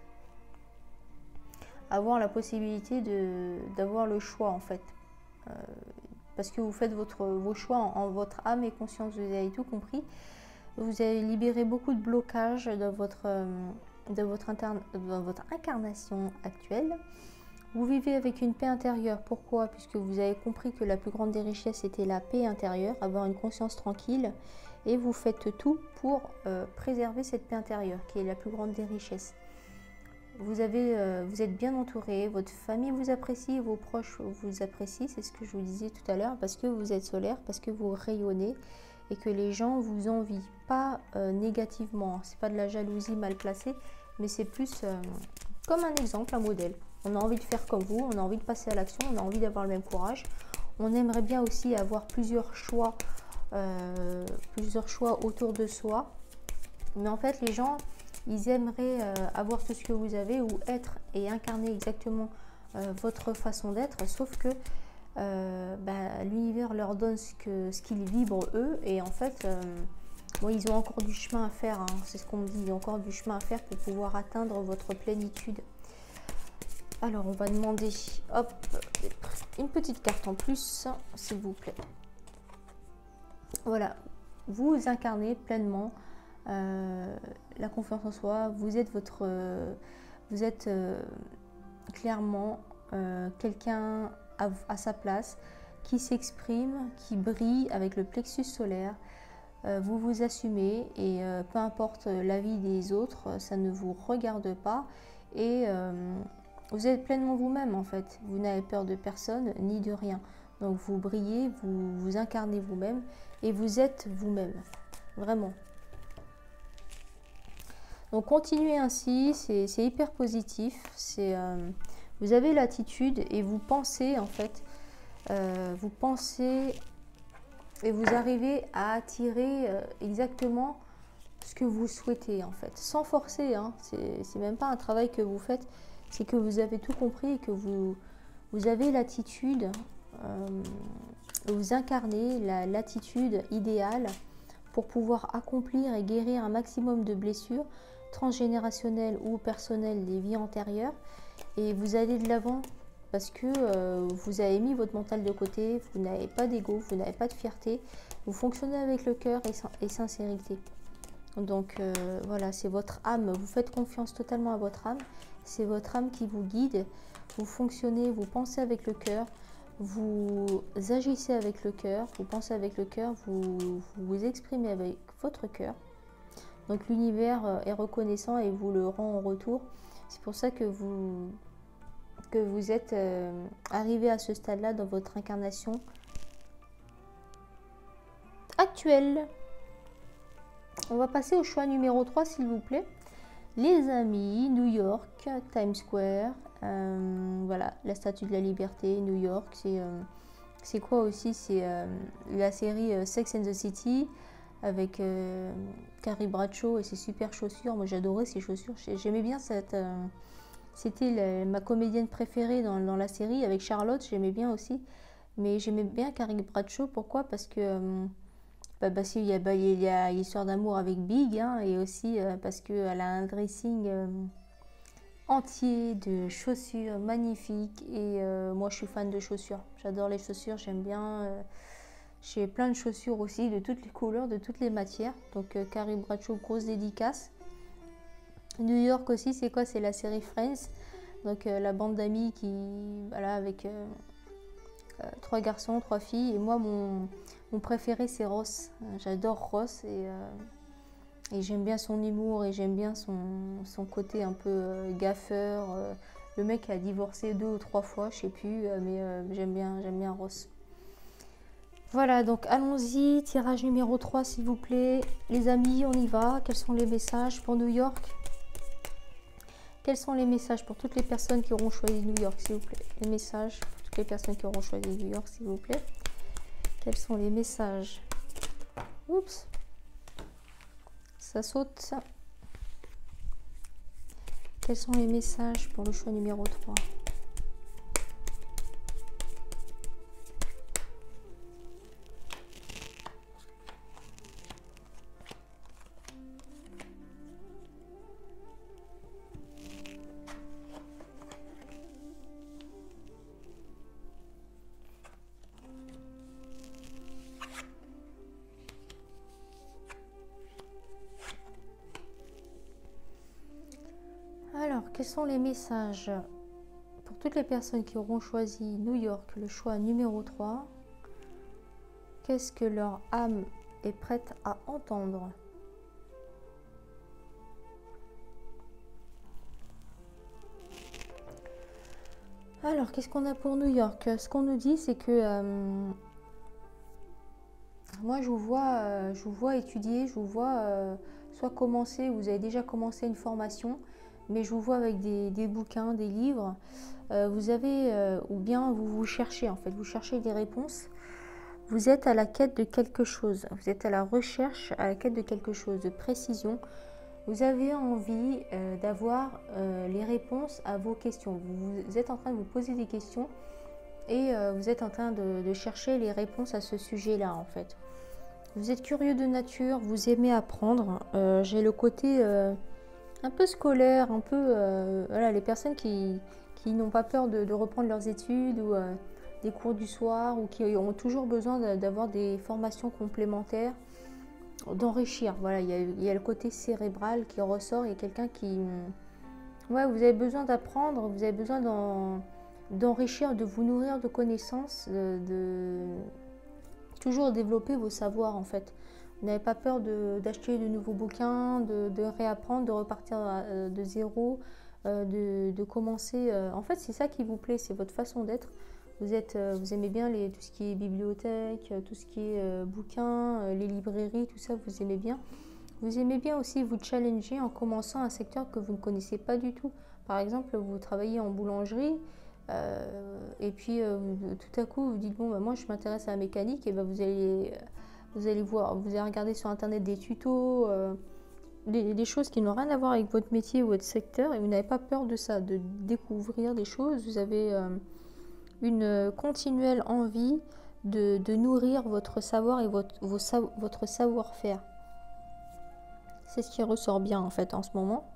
Avoir la possibilité d'avoir le choix en fait. Parce que vous faites vos choix en votre âme et conscience, vous avez tout compris. Vous avez libéré beaucoup de blocages dans votre incarnation actuelle. Vous vivez avec une paix intérieure. Pourquoi? Puisque vous avez compris que la plus grande des richesses était la paix intérieure, avoir une conscience tranquille. Et vous faites tout pour préserver cette paix intérieure, qui est la plus grande des richesses. Vous êtes bien entouré, votre famille vous apprécie, vos proches vous apprécient, c'est ce que je vous disais tout à l'heure, parce que vous êtes solaire, parce que vous rayonnez et que les gens vous envient, pas négativement. C'est pas de la jalousie mal placée, mais c'est plus comme un exemple, un modèle. On a envie de faire comme vous, on a envie de passer à l'action, on a envie d'avoir le même courage. On aimerait bien aussi avoir plusieurs choix autour de soi. Mais en fait, les gens, ils aimeraient avoir tout ce que vous avez ou être et incarner exactement votre façon d'être, sauf que l'univers leur donne ce qu'ils vibrent eux, et en fait, bon, ils ont encore du chemin à faire, hein, c'est ce qu'on me dit, ils ont encore du chemin à faire pour pouvoir atteindre votre plénitude. Alors, on va demander, hop, une petite carte en plus, s'il vous plaît. Voilà, vous incarnez pleinement la confiance en soi, vous êtes clairement quelqu'un à sa place, qui s'exprime, qui brille avec le plexus solaire. Vous vous assumez et peu importe l'avis des autres, ça ne vous regarde pas, et vous êtes pleinement vous-même en fait. Vous n'avez peur de personne ni de rien. Donc vous brillez, vous incarnez vous-même et vous êtes vous-même, vraiment. Donc continuez ainsi, c'est hyper positif. Vous avez l'attitude et vous pensez en fait, vous pensez et vous arrivez à attirer exactement ce que vous souhaitez en fait, sans forcer, hein. C'est même pas un travail que vous faites, c'est que vous avez tout compris et que vous avez l'attitude, vous incarnez l'attitude idéale pour pouvoir accomplir et guérir un maximum de blessures transgénérationnelles ou personnelles des vies antérieures, et vous allez de l'avant parce que vous avez mis votre mental de côté, vous n'avez pas d'ego, vous n'avez pas de fierté, vous fonctionnez avec le cœur et sincérité. Donc voilà, c'est votre âme, vous faites confiance totalement à votre âme, c'est votre âme qui vous guide, vous fonctionnez, vous pensez avec le cœur, vous agissez avec le cœur, vous pensez avec le cœur, vous vous exprimez avec votre cœur. Donc l'univers est reconnaissant et vous le rend en retour. C'est pour ça que vous êtes arrivé à ce stade-là dans votre incarnation actuelle. On va passer au choix numéro 3, s'il vous plaît. Les amis, New York, Times Square, voilà, la Statue de la Liberté, New York. C'est quoi aussi? C'est la série Sex and the City avec Carrie Bradshaw et ses super chaussures. Moi j'adorais ces chaussures, j'aimais bien c'était ma comédienne préférée dans la série, avec Charlotte, j'aimais bien aussi. Mais j'aimais bien Carrie Bradshaw, pourquoi? Parce que parce qu'il y a l'histoire d'amour avec Big, hein, et aussi parce qu'elle a un dressing entier de chaussures magnifiques, et moi je suis fan de chaussures, j'adore les chaussures, j'aime bien, j'ai plein de chaussures aussi de toutes les couleurs, de toutes les matières. Donc Carrie Bradshaw, grosse dédicace. New York aussi, c'est quoi? C'est la série Friends, donc la bande d'amis qui, voilà, avec 3 garçons, 3 filles, et moi mon préféré c'est Ross. J'adore Ross, et j'aime bien son humour, et j'aime bien son côté un peu gaffeur. Le mec a divorcé 2 ou 3 fois, je sais plus, mais j'aime bien Ross. Voilà, donc allons-y, tirage numéro 3 s'il vous plaît. Les amis, on y va. Quels sont les messages pour New York? Quels sont les messages pour toutes les personnes qui auront choisi New York, s'il vous plaît? Les messages pour toutes les personnes qui auront choisi New York, s'il vous plaît. Quels sont les messages? Oups, ça saute. Quels sont les messages pour le choix numéro 3? Alors, quels sont les messages pour toutes les personnes qui auront choisi New York, le choix numéro 3? Qu'est-ce que leur âme est prête à entendre? Alors, qu'est-ce qu'on a pour New York? Ce qu'on nous dit, c'est que moi, je vous vois étudier, je vous vois soit commencer, vous avez déjà commencé une formation, mais je vous vois avec des bouquins, des livres. Vous avez, ou bien vous cherchez en fait, vous cherchez des réponses. Vous êtes à la quête de quelque chose, vous êtes à la recherche, à la quête de quelque chose, de précision. Vous avez envie d'avoir les réponses à vos questions. Vous êtes en train de vous poser des questions et vous êtes en train de chercher les réponses à ce sujet-là en fait. Vous êtes curieux de nature, vous aimez apprendre. J'ai le côté un peu scolaire, un peu voilà, les personnes qui n'ont pas peur de reprendre leurs études ou des cours du soir ou qui ont toujours besoin d'avoir des formations complémentaires, d'enrichir. Voilà, il y a le côté cérébral qui ressort. Il y a quelqu'un qui... Ouais, vous avez besoin d'apprendre, vous avez besoin d'enrichir, de vous nourrir de connaissances, de toujours développer vos savoirs en fait. Vous n'avez pas peur d'acheter de nouveaux bouquins, de réapprendre, de repartir de zéro, de commencer. En fait, c'est ça qui vous plaît, c'est votre façon d'être. Vous aimez bien tout ce qui est bibliothèque, tout ce qui est bouquins, les librairies, tout ça, vous aimez bien. Vous aimez bien aussi vous challenger en commençant un secteur que vous ne connaissez pas du tout. Par exemple, vous travaillez en boulangerie et puis tout à coup vous dites bon, bah, moi je m'intéresse à la mécanique et bah, vous allez voir, vous allez regarder sur internet des tutos, des choses qui n'ont rien à voir avec votre métier ou votre secteur et vous n'avez pas peur de ça, de découvrir des choses. Vous avez une continuelle envie de nourrir votre savoir et votre savoir-faire. C'est ce qui ressort bien en fait en ce moment.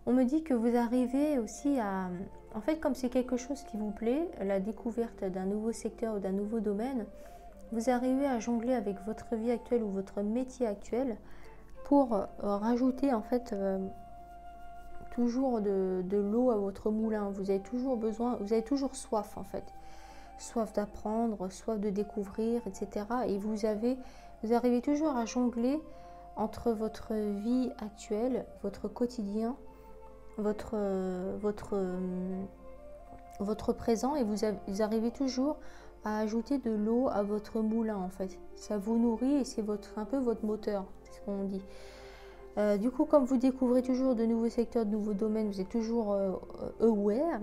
On me dit que vous arrivez aussi à... En fait, comme c'est quelque chose qui vous plaît, la découverte d'un nouveau secteur ou d'un nouveau domaine, vous arrivez à jongler avec votre vie actuelle ou votre métier actuel pour rajouter en fait toujours de l'eau à votre moulin. Vous avez toujours besoin, vous avez toujours soif en fait. Soif d'apprendre, soif de découvrir, etc. Et vous arrivez toujours à jongler entre votre vie actuelle, votre quotidien, votre présent, et vous arrivez toujours à ajouter de l'eau à votre moulin en fait. Ça vous nourrit et c'est un peu votre moteur, c'est ce qu'on dit. Du coup, comme vous découvrez toujours de nouveaux secteurs, de nouveaux domaines, vous êtes toujours aware,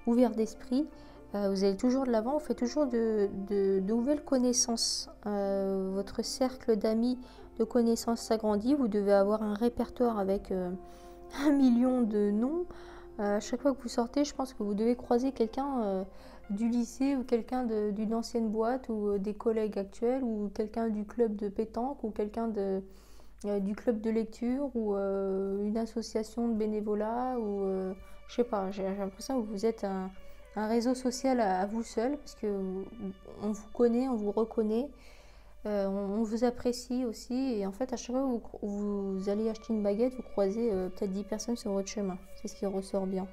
ouvert d'esprit, vous allez toujours de l'avant, vous faites toujours de nouvelles connaissances. Votre cercle d'amis, de connaissances s'agrandit, vous devez avoir un répertoire avec 1 million de noms. À chaque fois que vous sortez, je pense que vous devez croiser quelqu'un du lycée ou quelqu'un d'une ancienne boîte ou des collègues actuels ou quelqu'un du club de pétanque ou quelqu'un du club de lecture ou une association de bénévolat ou je sais pas, j'ai l'impression que vous êtes un réseau social à vous seul parce que on vous connaît, on vous reconnaît, on vous apprécie aussi et en fait à chaque fois que vous allez acheter une baguette, vous croisez peut-être 10 personnes sur votre chemin, c'est ce qui ressort bien.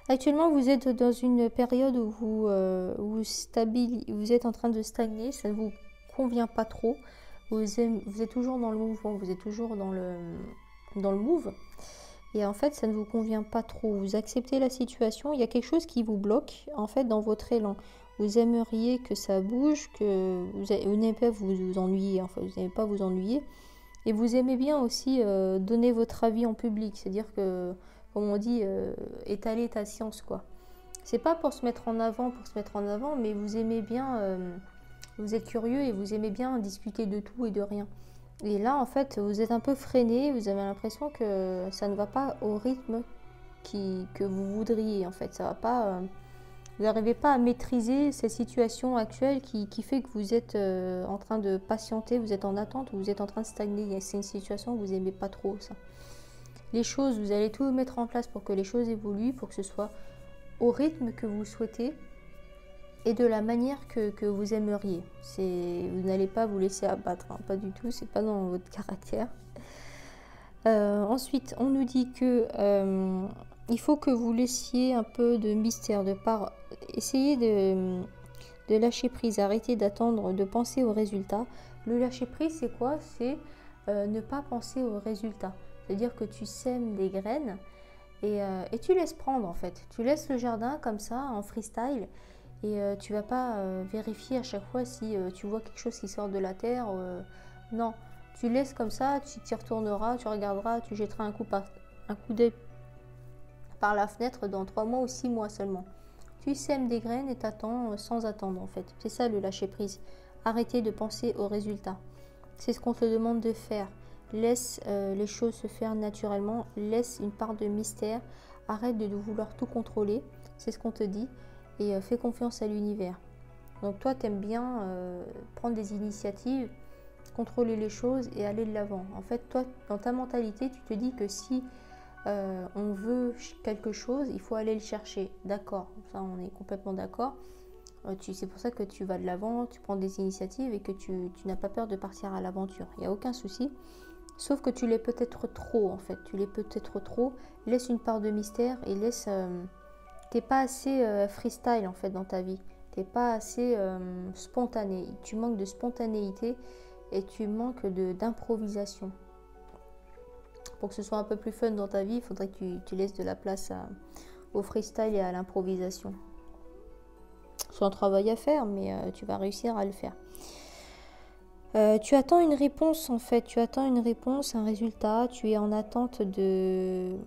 Actuellement, vous êtes dans une période où vous êtes en train de stagner, ça ne vous convient pas trop. Vous êtes toujours dans le mouvement, vous êtes toujours dans le move. Et en fait, ça ne vous convient pas trop. Vous acceptez la situation, il y a quelque chose qui vous bloque en fait dans votre élan. Vous aimeriez que ça bouge, que vous n'aimez pas vous ennuyer, enfin vous n'aimez pas vous ennuyer. Et vous aimez bien aussi donner votre avis en public, c'est-à-dire que, comme on dit, étaler ta science, quoi. C'est pas pour se mettre en avant, mais vous aimez bien, vous êtes curieux et vous aimez bien discuter de tout et de rien. Et là, en fait, vous êtes un peu freiné, vous avez l'impression que ça ne va pas au rythme que vous voudriez, en fait. Ça va pas, vous n'arrivez pas à maîtriser cette situation actuelle qui fait que vous êtes en train de patienter, vous êtes en attente, ou vous êtes en train de stagner. C'est une situation que vous n'aimez pas trop, ça. Les choses, vous allez tout mettre en place pour que les choses évoluent, pour que ce soit au rythme que vous souhaitez et de la manière que vous aimeriez. Vous n'allez pas vous laisser abattre, hein, pas du tout, c'est pas dans votre caractère. Ensuite, on nous dit que il faut que vous laissiez un peu de mystère, essayez de lâcher prise, arrêtez d'attendre, de penser au résultat. Le lâcher prise, c'est quoi? C'est ne pas penser au résultat. C'est-à-dire que tu sèmes des graines et tu laisses prendre en fait. Tu laisses le jardin comme ça, en freestyle, et tu vas pas vérifier à chaque fois si tu vois quelque chose qui sort de la terre. Non, Tu laisses comme ça, tu t'y retourneras, tu regarderas, tu jetteras un coup d'œil par la fenêtre dans 3 mois ou 6 mois seulement. Tu sèmes des graines et t'attends sans attendre en fait. C'est ça le lâcher prise. Arrêter de penser aux résultats. C'est ce qu'on te demande de faire. Laisse les choses se faire naturellement. Laisse une part de mystère. Arrête de vouloir tout contrôler. C'est ce qu'on te dit. Et fais confiance à l'univers. Donc toi, tu aimes bien prendre des initiatives, contrôler les choses et aller de l'avant. En fait, toi, dans ta mentalité, tu te dis que si on veut quelque chose, il faut aller le chercher. D'accord, ça on est complètement d'accord. C'est pour ça que tu vas de l'avant, tu prends des initiatives et que tu n'as pas peur de partir à l'aventure. Il n'y a aucun souci. Sauf que tu l'es peut-être trop en fait. Tu l'es peut-être trop. Laisse une part de mystère et laisse... t'es pas assez freestyle en fait dans ta vie. T'es pas assez spontané. Tu manques de spontanéité et tu manques d'improvisation. Pour que ce soit un peu plus fun dans ta vie, il faudrait que tu laisses de la place au freestyle et à l'improvisation. C'est un travail à faire, mais tu vas réussir à le faire. Tu attends une réponse en fait, tu attends une réponse, un résultat, tu es en attente d'une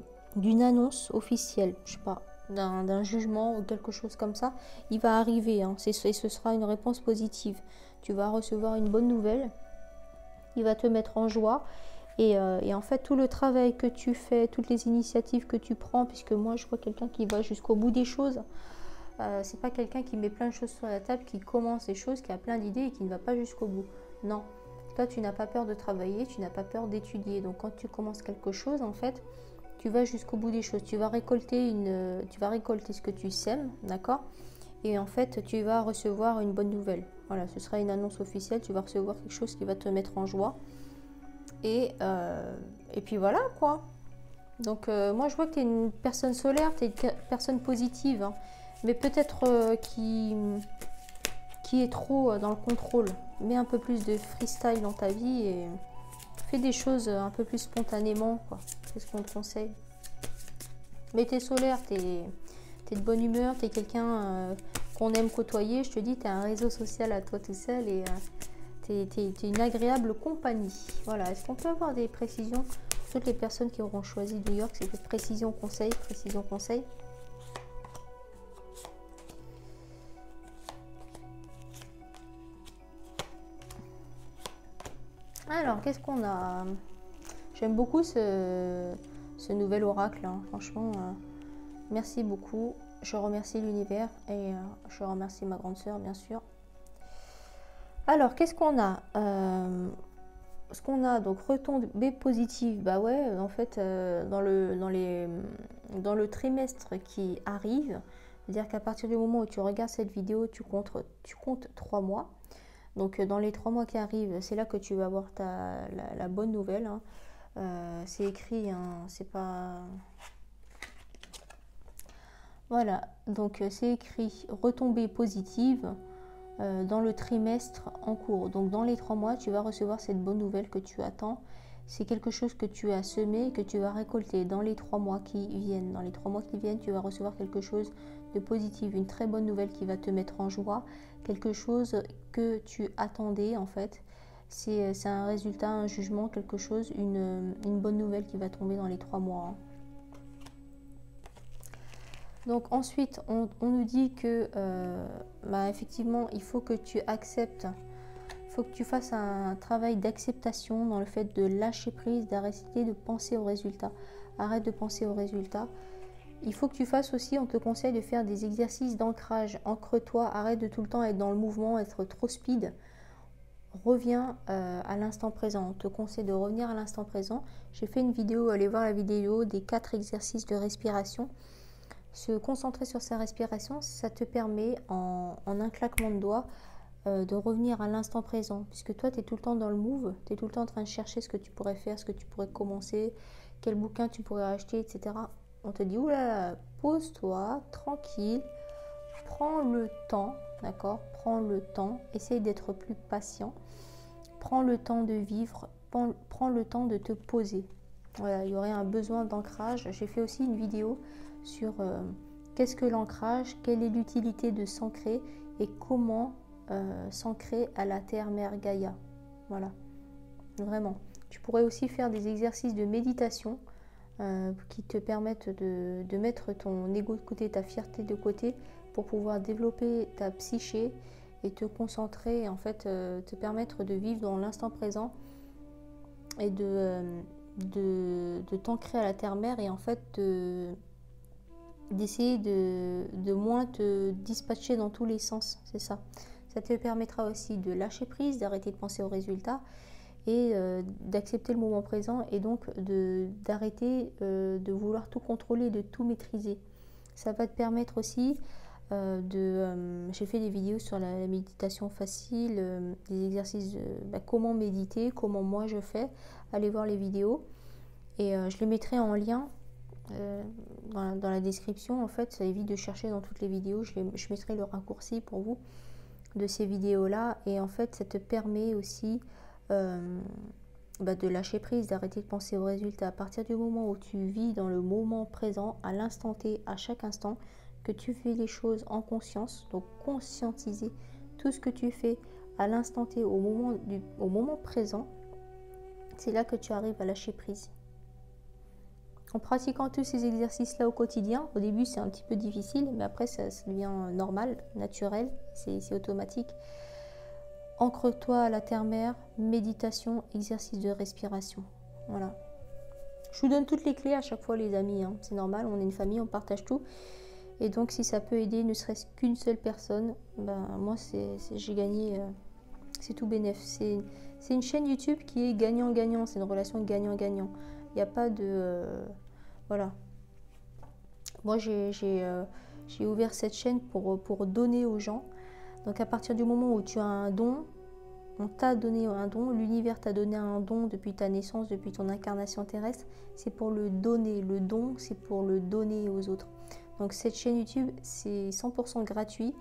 annonce officielle, je sais pas, d'un jugement ou quelque chose comme ça. Il va arriver, hein, ce sera une réponse positive. Tu vas recevoir une bonne nouvelle, il va te mettre en joie. Et en fait, tout le travail que tu fais, toutes les initiatives que tu prends, puisque moi, je vois quelqu'un qui va jusqu'au bout des choses. C'est pas quelqu'un qui met plein de choses sur la table, qui commence des choses, qui a plein d'idées et qui ne va pas jusqu'au bout. Non. Toi, tu n'as pas peur de travailler, tu n'as pas peur d'étudier. Donc, quand tu commences quelque chose, en fait, tu vas jusqu'au bout des choses. Tu vas récolter ce que tu sèmes, d'accord? Et en fait, tu vas recevoir une bonne nouvelle. Voilà, ce sera une annonce officielle. Tu vas recevoir quelque chose qui va te mettre en joie. Et puis voilà quoi. Donc moi je vois que tu es une personne solaire, tu es une personne positive, hein, mais peut-être qui est trop dans le contrôle. Mets un peu plus de freestyle dans ta vie et fais des choses un peu plus spontanément, quoi. C'est ce qu'on te conseille. Mais tu es solaire, tu es de bonne humeur, tu es quelqu'un qu'on aime côtoyer. Je te dis, tu as un réseau social à toi tout seul et... T'es une agréable compagnie. Voilà. Est-ce qu'on peut avoir des précisions pour toutes les personnes qui auront choisi New York? C'est précision conseil, précision conseil. Alors, qu'est-ce qu'on a? J'aime beaucoup ce nouvel oracle. Hein. Franchement, merci beaucoup. Je remercie l'univers et je remercie ma grande sœur, bien sûr. Alors, qu'est-ce qu'on a? Ce qu'on a, donc retombée positive, bah ouais, en fait, dans le trimestre qui arrive, c'est-à-dire qu'à partir du moment où tu regardes cette vidéo, tu comptes 3 mois. Donc, dans les 3 mois qui arrivent, c'est là que tu vas avoir la bonne nouvelle. Hein. C'est écrit, hein, c'est pas... Voilà, donc c'est écrit retombée positive. Dans le trimestre en cours. Donc dans les 3 mois, tu vas recevoir cette bonne nouvelle que tu attends. C'est quelque chose que tu as semé, que tu vas récolter dans les 3 mois qui viennent. Dans les 3 mois qui viennent, tu vas recevoir quelque chose de positif, une très bonne nouvelle qui va te mettre en joie, quelque chose que tu attendais en fait. C'est un résultat, un jugement, quelque chose, une bonne nouvelle qui va tomber dans les 3 mois. Hein. Donc ensuite, on nous dit que effectivement, il faut que tu acceptes, il faut que tu fasses un travail d'acceptation dans le fait de lâcher prise, d'arrêter de penser aux résultats. Arrête de penser aux résultats. Il faut que tu fasses aussi, on te conseille de faire des exercices d'ancrage. Ancre-toi, arrête de tout le temps être dans le mouvement, être trop speed. Reviens à l'instant présent. On te conseille de revenir à l'instant présent. J'ai fait une vidéo, allez voir la vidéo des 4 exercices de respiration. Se concentrer sur sa respiration, ça te permet en un claquement de doigts de revenir à l'instant présent. Puisque toi, tu es tout le temps dans le move, tu es tout le temps en train de chercher ce que tu pourrais faire, ce que tu pourrais commencer, quel bouquin tu pourrais acheter, etc. On te dit, oulala, pose-toi, tranquille, prends le temps, d'accord? Prends le temps, essaye d'être plus patient, prends le temps de vivre, prends le temps de te poser. Voilà, il y aurait un besoin d'ancrage. J'ai fait aussi une vidéo sur qu'est-ce que l'ancrage, quelle est l'utilité de s'ancrer et comment s'ancrer à la terre-mère Gaïa. Voilà. vraiment. Tu pourrais aussi faire des exercices de méditation qui te permettent de mettre ton ego de côté, ta fierté de côté, pour pouvoir développer ta psyché et te concentrer, et en fait te permettre de vivre dans l'instant présent et de t'ancrer à la terre-mère, et en fait d'essayer de moins te dispatcher dans tous les sens, c'est ça. Ça te permettra aussi de lâcher prise, d'arrêter de penser aux résultats et d'accepter le moment présent, et donc d'arrêter de vouloir tout contrôler, de tout maîtriser. Ça va te permettre aussi j'ai fait des vidéos sur la méditation facile, des exercices comment méditer, comment moi je fais. Allez voir les vidéos et je les mettrai en lien dans la description. En fait, ça évite de chercher dans toutes les vidéos. Je mettrai le raccourci pour vous de ces vidéos là, et en fait ça te permet aussi de lâcher prise, d'arrêter de penser aux résultats. À partir du moment où tu vis dans le moment présent, à l'instant T, à chaque instant, que tu fais les choses en conscience, donc conscientiser tout ce que tu fais à l'instant T, au moment présent, c'est là que tu arrives à lâcher prise. En pratiquant tous ces exercices-là au quotidien, au début c'est un petit peu difficile, mais après ça devient normal, naturel, c'est automatique. Ancre-toi à la terre-mère, méditation, exercice de respiration. Voilà. Je vous donne toutes les clés à chaque fois les amis, hein. C'est normal, on est une famille, on partage tout. Et donc si ça peut aider ne serait-ce qu'une seule personne, moi j'ai gagné, c'est tout bénef. C'est une chaîne YouTube qui est gagnant-gagnant, c'est une relation gagnant-gagnant. Il n'y a pas de... voilà. Moi j'ai ouvert cette chaîne pour donner aux gens. Donc à partir du moment où tu as un don, on t'a donné un don, l'univers t'a donné un don depuis ta naissance, depuis ton incarnation terrestre, c'est pour le donner. Le don, c'est pour le donner aux autres. Donc cette chaîne YouTube, c'est 100% gratuit.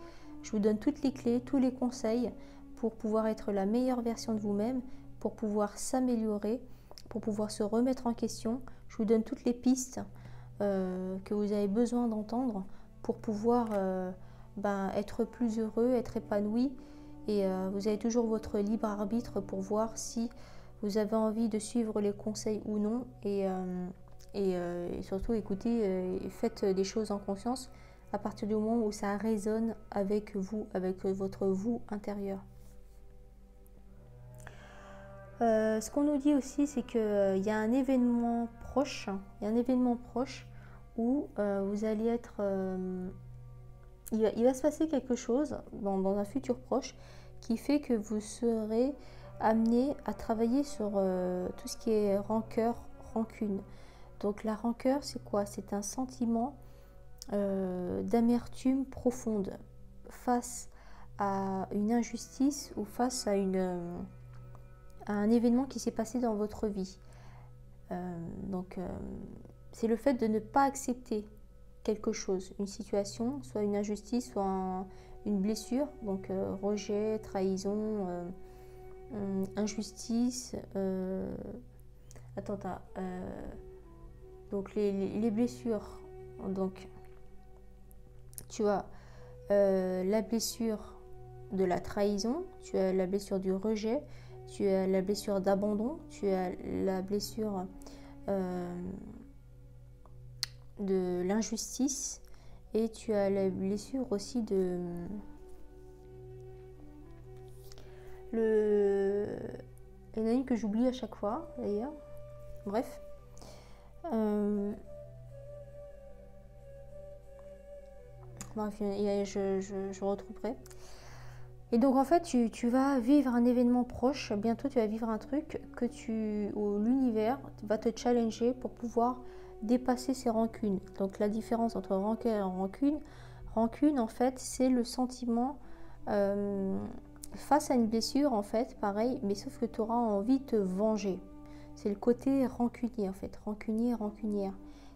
Je vous donne toutes les clés, tous les conseils pour pouvoir être la meilleure version de vous-même, pour pouvoir s'améliorer, pour pouvoir se remettre en question. Je vous donne toutes les pistes que vous avez besoin d'entendre pour pouvoir être plus heureux, être épanoui. Et vous avez toujours votre libre arbitre pour voir si vous avez envie de suivre les conseils ou non. Et surtout écoutez, faites des choses en conscience à partir du moment où ça résonne avec vous, avec votre vous intérieur. Ce qu'on nous dit aussi, c'est qu'il y a un événement proche, où vous allez être... il va se passer quelque chose dans un futur proche qui fait que vous serez amené à travailler sur tout ce qui est rancœur, rancune. Donc la rancœur, c'est quoi? C'est un sentiment d'amertume profonde face à une injustice ou face à un événement qui s'est passé dans votre vie. C'est le fait de ne pas accepter quelque chose, une situation, soit une injustice, soit une blessure, donc rejet, trahison, injustice, donc les blessures, donc tu as la blessure de la trahison, tu as la blessure du rejet, tu as la blessure d'abandon, tu as la blessure de l'injustice, et tu as la blessure aussi de il y en a une que j'oublie à chaque fois d'ailleurs, bref. Je retrouverai. Et donc en fait tu vas vivre un événement proche, bientôt tu vas vivre un truc où l'univers va te challenger pour pouvoir dépasser ses rancunes. Donc la différence entre rancœur et rancune en fait c'est le sentiment face à une blessure en fait, pareil, mais sauf que tu auras envie de te venger. C'est le côté rancunier en fait, rancunière.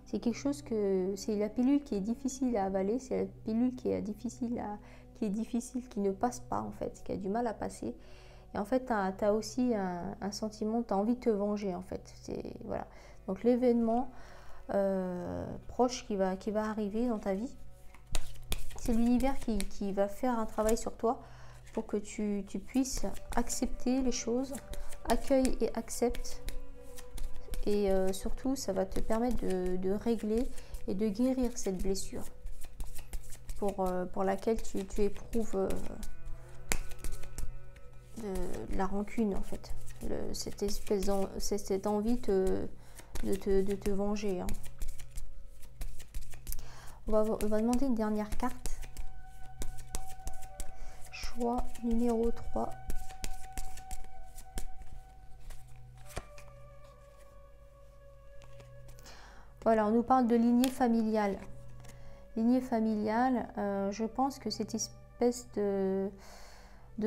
C'est quelque chose c'est la pilule qui est difficile à avaler, c'est la pilule qui est difficile, qui ne passe pas en fait, qui a du mal à passer. Et en fait, tu as aussi un sentiment, tu as envie de te venger en fait. Voilà. Donc l'événement proche qui va arriver dans ta vie, c'est l'univers qui va faire un travail sur toi pour que tu puisses accepter les choses, accueille et accepte. Et surtout, ça va te permettre de régler et de guérir cette blessure pour laquelle tu éprouves de la rancune, en fait. Cette envie de te venger. Hein. On va demander une dernière carte. Choix numéro 3. Voilà, on nous parle de lignée familiale. Lignée familiale, je pense que cette espèce de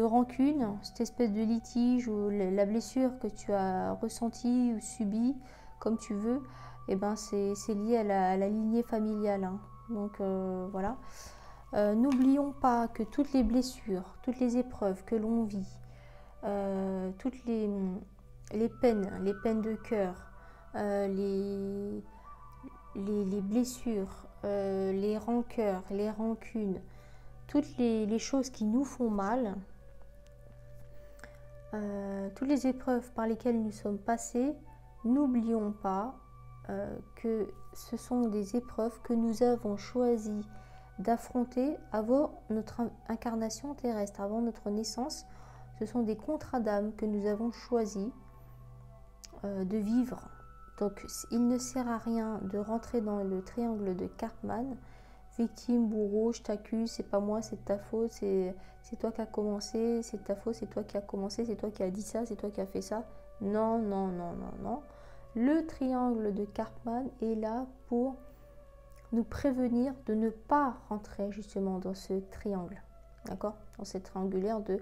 rancune, cette espèce de litige ou la blessure que tu as ressentie ou subie, comme tu veux, eh ben c'est lié à la lignée familiale. Hein. Donc voilà. N'oublions pas que toutes les blessures, toutes les épreuves que l'on vit, toutes les peines de cœur, les blessures, les rancœurs, les rancunes, toutes les choses qui nous font mal, toutes les épreuves par lesquelles nous sommes passés, n'oublions pas que ce sont des épreuves que nous avons choisi d'affronter avant notre incarnation terrestre, avant notre naissance. Ce sont des contrats d'âme que nous avons choisi de vivre. Donc il ne sert à rien de rentrer dans le triangle de Karpman, victime, bourreau, je t'accuse, c'est pas moi, c'est de ta faute, c'est toi qui as commencé, c'est de ta faute, c'est toi qui as commencé, c'est toi qui as dit ça, c'est toi qui as fait ça. Non, non, non, non, non. Le triangle de Karpman est là pour nous prévenir de ne pas rentrer justement dans ce triangle, d'accord? Dans cette triangulaire de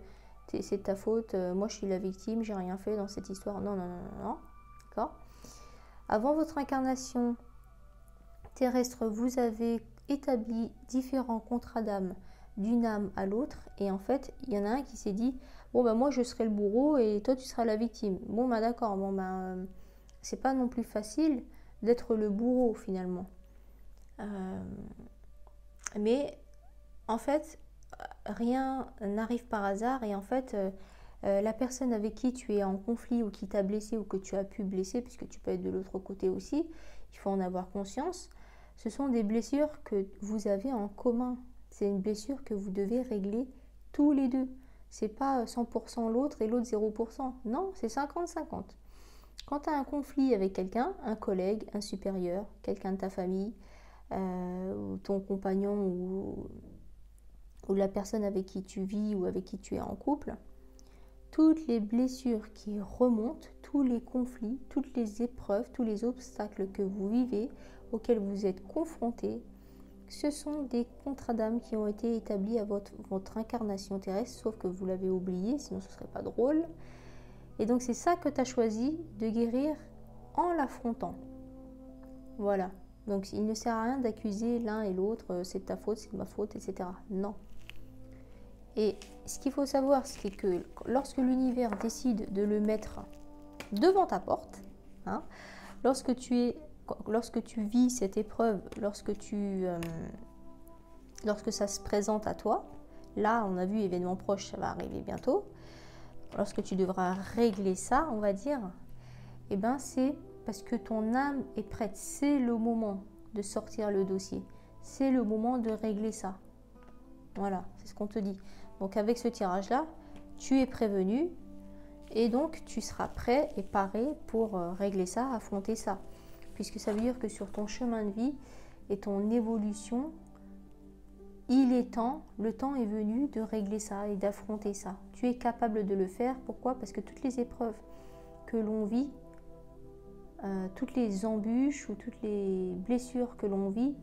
c'est ta faute, moi je suis la victime, j'ai rien fait dans cette histoire. Non, non, non, non, non, d'accord? Avant votre incarnation terrestre, vous avez établi différents contrats d'âme d'une âme à l'autre. Et en fait, il y en a un qui s'est dit, bon ben moi je serai le bourreau et toi tu seras la victime. Bon ben d'accord, bon ben c'est pas non plus facile d'être le bourreau finalement. Mais en fait, rien n'arrive par hasard et en fait... la personne avec qui tu es en conflit ou qui t'a blessé ou que tu as pu blesser, puisque tu peux être de l'autre côté aussi, il faut en avoir conscience, ce sont des blessures que vous avez en commun. C'est une blessure que vous devez régler tous les deux. C'est pas 100% l'autre et l'autre 0%. Non, c'est 50-50. Quand tu as un conflit avec quelqu'un, un collègue, un supérieur, quelqu'un de ta famille, ou ton compagnon ou la personne avec qui tu vis ou avec qui tu es en couple, toutes les blessures qui remontent, tous les conflits, toutes les épreuves, tous les obstacles que vous vivez, auxquels vous êtes confrontés, ce sont des contrats d'âme qui ont été établis à votre incarnation terrestre, sauf que vous l'avez oublié, sinon ce ne serait pas drôle. Et donc c'est ça que tu as choisi de guérir en l'affrontant. Voilà. Donc il ne sert à rien d'accuser l'un et l'autre, c'est de ta faute, c'est de ma faute, etc. Non. Et ce qu'il faut savoir, c'est que lorsque l'univers décide de le mettre devant ta porte, hein, lorsque tu vis cette épreuve, lorsque ça se présente à toi, là on a vu événement proche, ça va arriver bientôt, lorsque tu devras régler ça, on va dire, eh ben c'est parce que ton âme est prête, c'est le moment de sortir le dossier, c'est le moment de régler ça. Voilà, c'est ce qu'on te dit. Donc avec ce tirage-là, tu es prévenu et donc tu seras prêt et paré pour régler ça, affronter ça. Puisque ça veut dire que sur ton chemin de vie et ton évolution, le temps est venu de régler ça et d'affronter ça. Tu es capable de le faire. Pourquoi? Parce que toutes les épreuves que l'on vit, toutes les embûches ou toutes les blessures que l'on vit,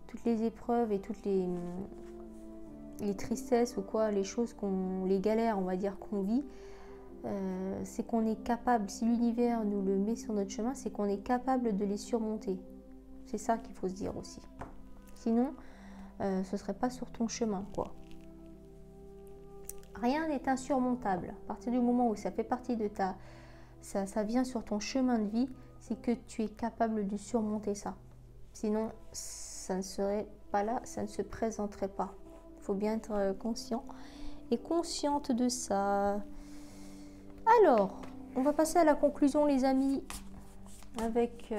toutes les épreuves et toutes les tristesses ou quoi, les galères, on va dire, qu'on vit, c'est qu'on est capable, si l'univers nous le met sur notre chemin, c'est qu'on est capable de les surmonter. C'est ça qu'il faut se dire aussi. Sinon, ce ne serait pas sur ton chemin, quoi. Rien n'est insurmontable. À partir du moment où ça fait partie de ça vient sur ton chemin de vie, c'est que tu es capable de surmonter ça. Sinon, ça ne serait pas là, ça ne se présenterait pas. Il faut bien être conscient et consciente de ça. Alors, On va passer à la conclusion, les amis, avec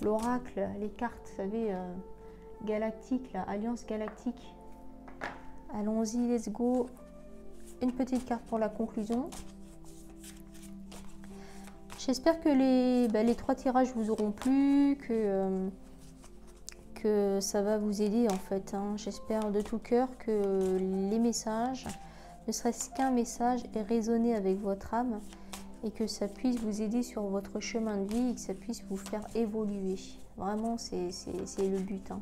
l'oracle, les cartes, vous savez, galactiques, la Alliance Galactique. Allons-y, let's go. Une petite carte pour la conclusion. J'espère que les 3 tirages vous auront plu, que ça va vous aider en fait. Hein. J'espère de tout cœur que les messages, ne serait-ce qu'un message, ait résonné avec votre âme et que ça puisse vous aider sur votre chemin de vie et que ça puisse vous faire évoluer. Vraiment, c'est le but. Hein.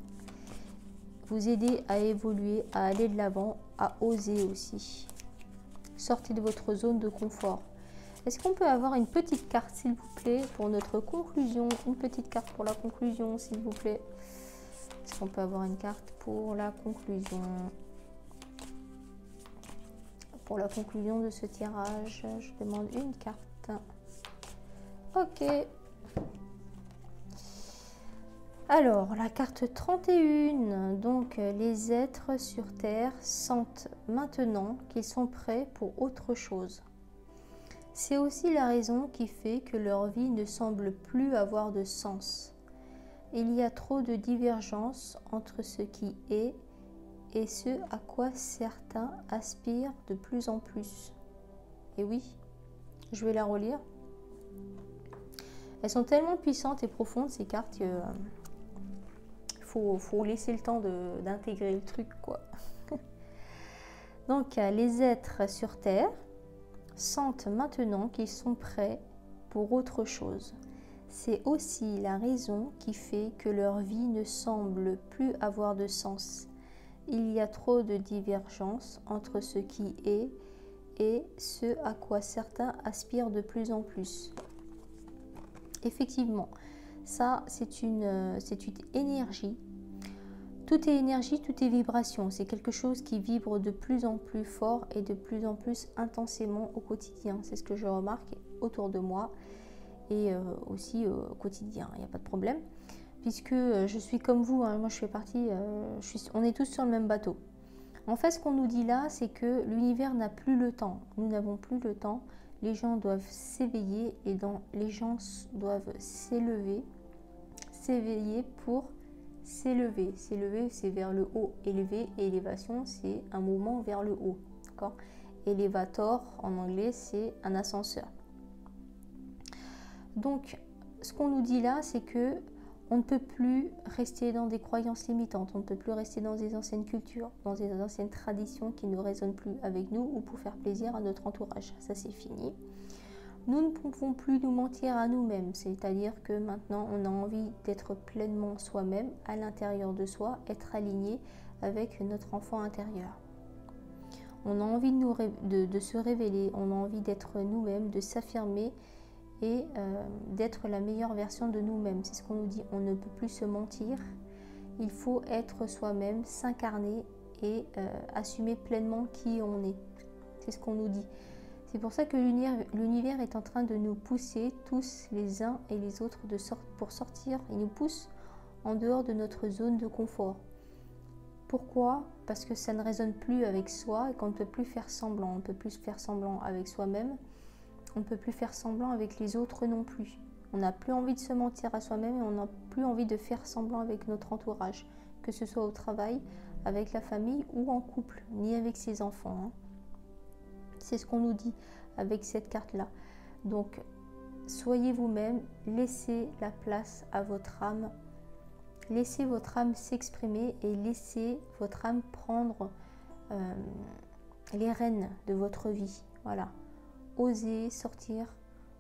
Vous aider à évoluer, à aller de l'avant, à oser aussi. Sortez de votre zone de confort. Est-ce qu'on peut avoir une petite carte, s'il vous plaît, pour notre conclusion? Une petite carte pour la conclusion, s'il vous plaît. Est-ce qu'on peut avoir une carte pour la conclusion? Pour la conclusion de ce tirage, je demande une carte. Ok. Alors, la carte 31. Donc, les êtres sur Terre sentent maintenant qu'ils sont prêts pour autre chose. C'est aussi la raison qui fait que leur vie ne semble plus avoir de sens. Il y a trop de divergences entre ce qui est et ce à quoi certains aspirent de plus en plus. Et oui, je vais la relire. Elles sont tellement puissantes et profondes, ces cartes, que faut laisser le temps d'intégrer le truc, quoi. Donc, les êtres sur Terre sentent maintenant qu'ils sont prêts pour autre chose. C'est aussi la raison qui fait que leur vie ne semble plus avoir de sens. Il y a trop de divergences entre ce qui est et ce à quoi certains aspirent de plus en plus. Effectivement, ça c'est une énergie. Tout est énergie, tout est vibration. C'est quelque chose qui vibre de plus en plus fort et de plus en plus intensément au quotidien. C'est ce que je remarque autour de moi et aussi au quotidien. Il n'y a pas de problème. Puisque je suis comme vous, hein, moi je fais partie, on est tous sur le même bateau. En fait, ce qu'on nous dit là, c'est que l'univers n'a plus le temps. Nous n'avons plus le temps. Les gens doivent s'éveiller et les gens doivent s'élever, s'éveiller pour s'élever. S'élever, c'est vers le haut. Élever, élévation, c'est un mouvement vers le haut. D'accord ? Elevator, en anglais, c'est un ascenseur. Donc, ce qu'on nous dit là, c'est que on ne peut plus rester dans des croyances limitantes, on ne peut plus rester dans des anciennes cultures, dans des anciennes traditions qui ne résonnent plus avec nous ou pour faire plaisir à notre entourage. Ça, c'est fini. Nous ne pouvons plus nous mentir à nous-mêmes, c'est-à-dire que maintenant, on a envie d'être pleinement soi-même, à l'intérieur de soi, être aligné avec notre enfant intérieur. On a envie de se révéler, on a envie d'être nous-mêmes, de s'affirmer et d'être la meilleure version de nous-mêmes. C'est ce qu'on nous dit, on ne peut plus se mentir, il faut être soi-même, s'incarner et assumer pleinement qui on est. C'est ce qu'on nous dit. C'est pour ça que l'univers est en train de nous pousser tous les uns et les autres pour sortir. Il nous pousse en dehors de notre zone de confort. Pourquoi ? Parce que ça ne résonne plus avec soi et qu'on ne peut plus faire semblant. On ne peut plus faire semblant avec soi-même. On ne peut plus faire semblant avec les autres non plus. On n'a plus envie de se mentir à soi-même et on n'a plus envie de faire semblant avec notre entourage, que ce soit au travail, avec la famille ou en couple, ni avec ses enfants. Hein. C'est ce qu'on nous dit avec cette carte-là. Donc, soyez vous-même, laissez la place à votre âme. Laissez votre âme s'exprimer et laissez votre âme prendre les rênes de votre vie. Voilà. Osez sortir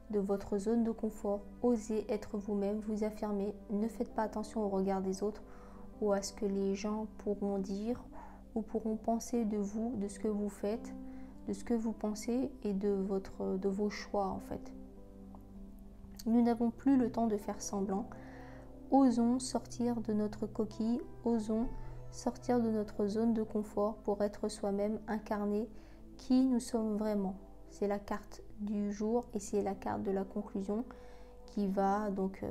de votre zone de confort. Osez être vous-même, vous affirmer. Ne faites pas attention au regard des autres ou à ce que les gens pourront dire ou pourront penser de vous, de ce que vous faites, de ce que vous pensez et de vos choix en fait. Nous n'avons plus le temps de faire semblant. Osons sortir de notre coquille, osons sortir de notre zone de confort pour être soi-même, incarné qui nous sommes vraiment. C'est la carte du jour et c'est la carte de la conclusion qui va donc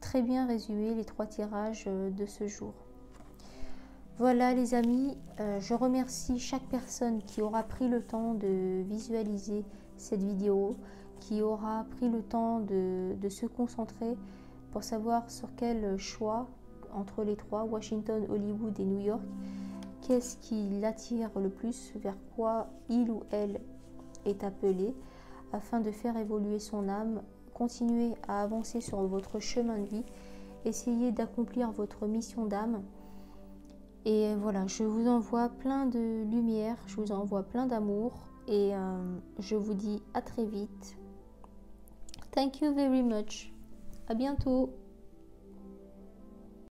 très bien résumer les 3 tirages de ce jour. Voilà les amis, je remercie chaque personne qui aura pris le temps de visualiser cette vidéo, qui aura pris le temps de se concentrer pour savoir sur quel choix entre les trois, Washington, Hollywood et New York, qu'est-ce qui l'attire le plus, vers quoi il ou elle est appelé, afin de faire évoluer son âme, continuer à avancer sur votre chemin de vie, essayer d'accomplir votre mission d'âme. Et voilà, je vous envoie plein de lumière, je vous envoie plein d'amour et je vous dis à très vite. Thank you very much. À bientôt.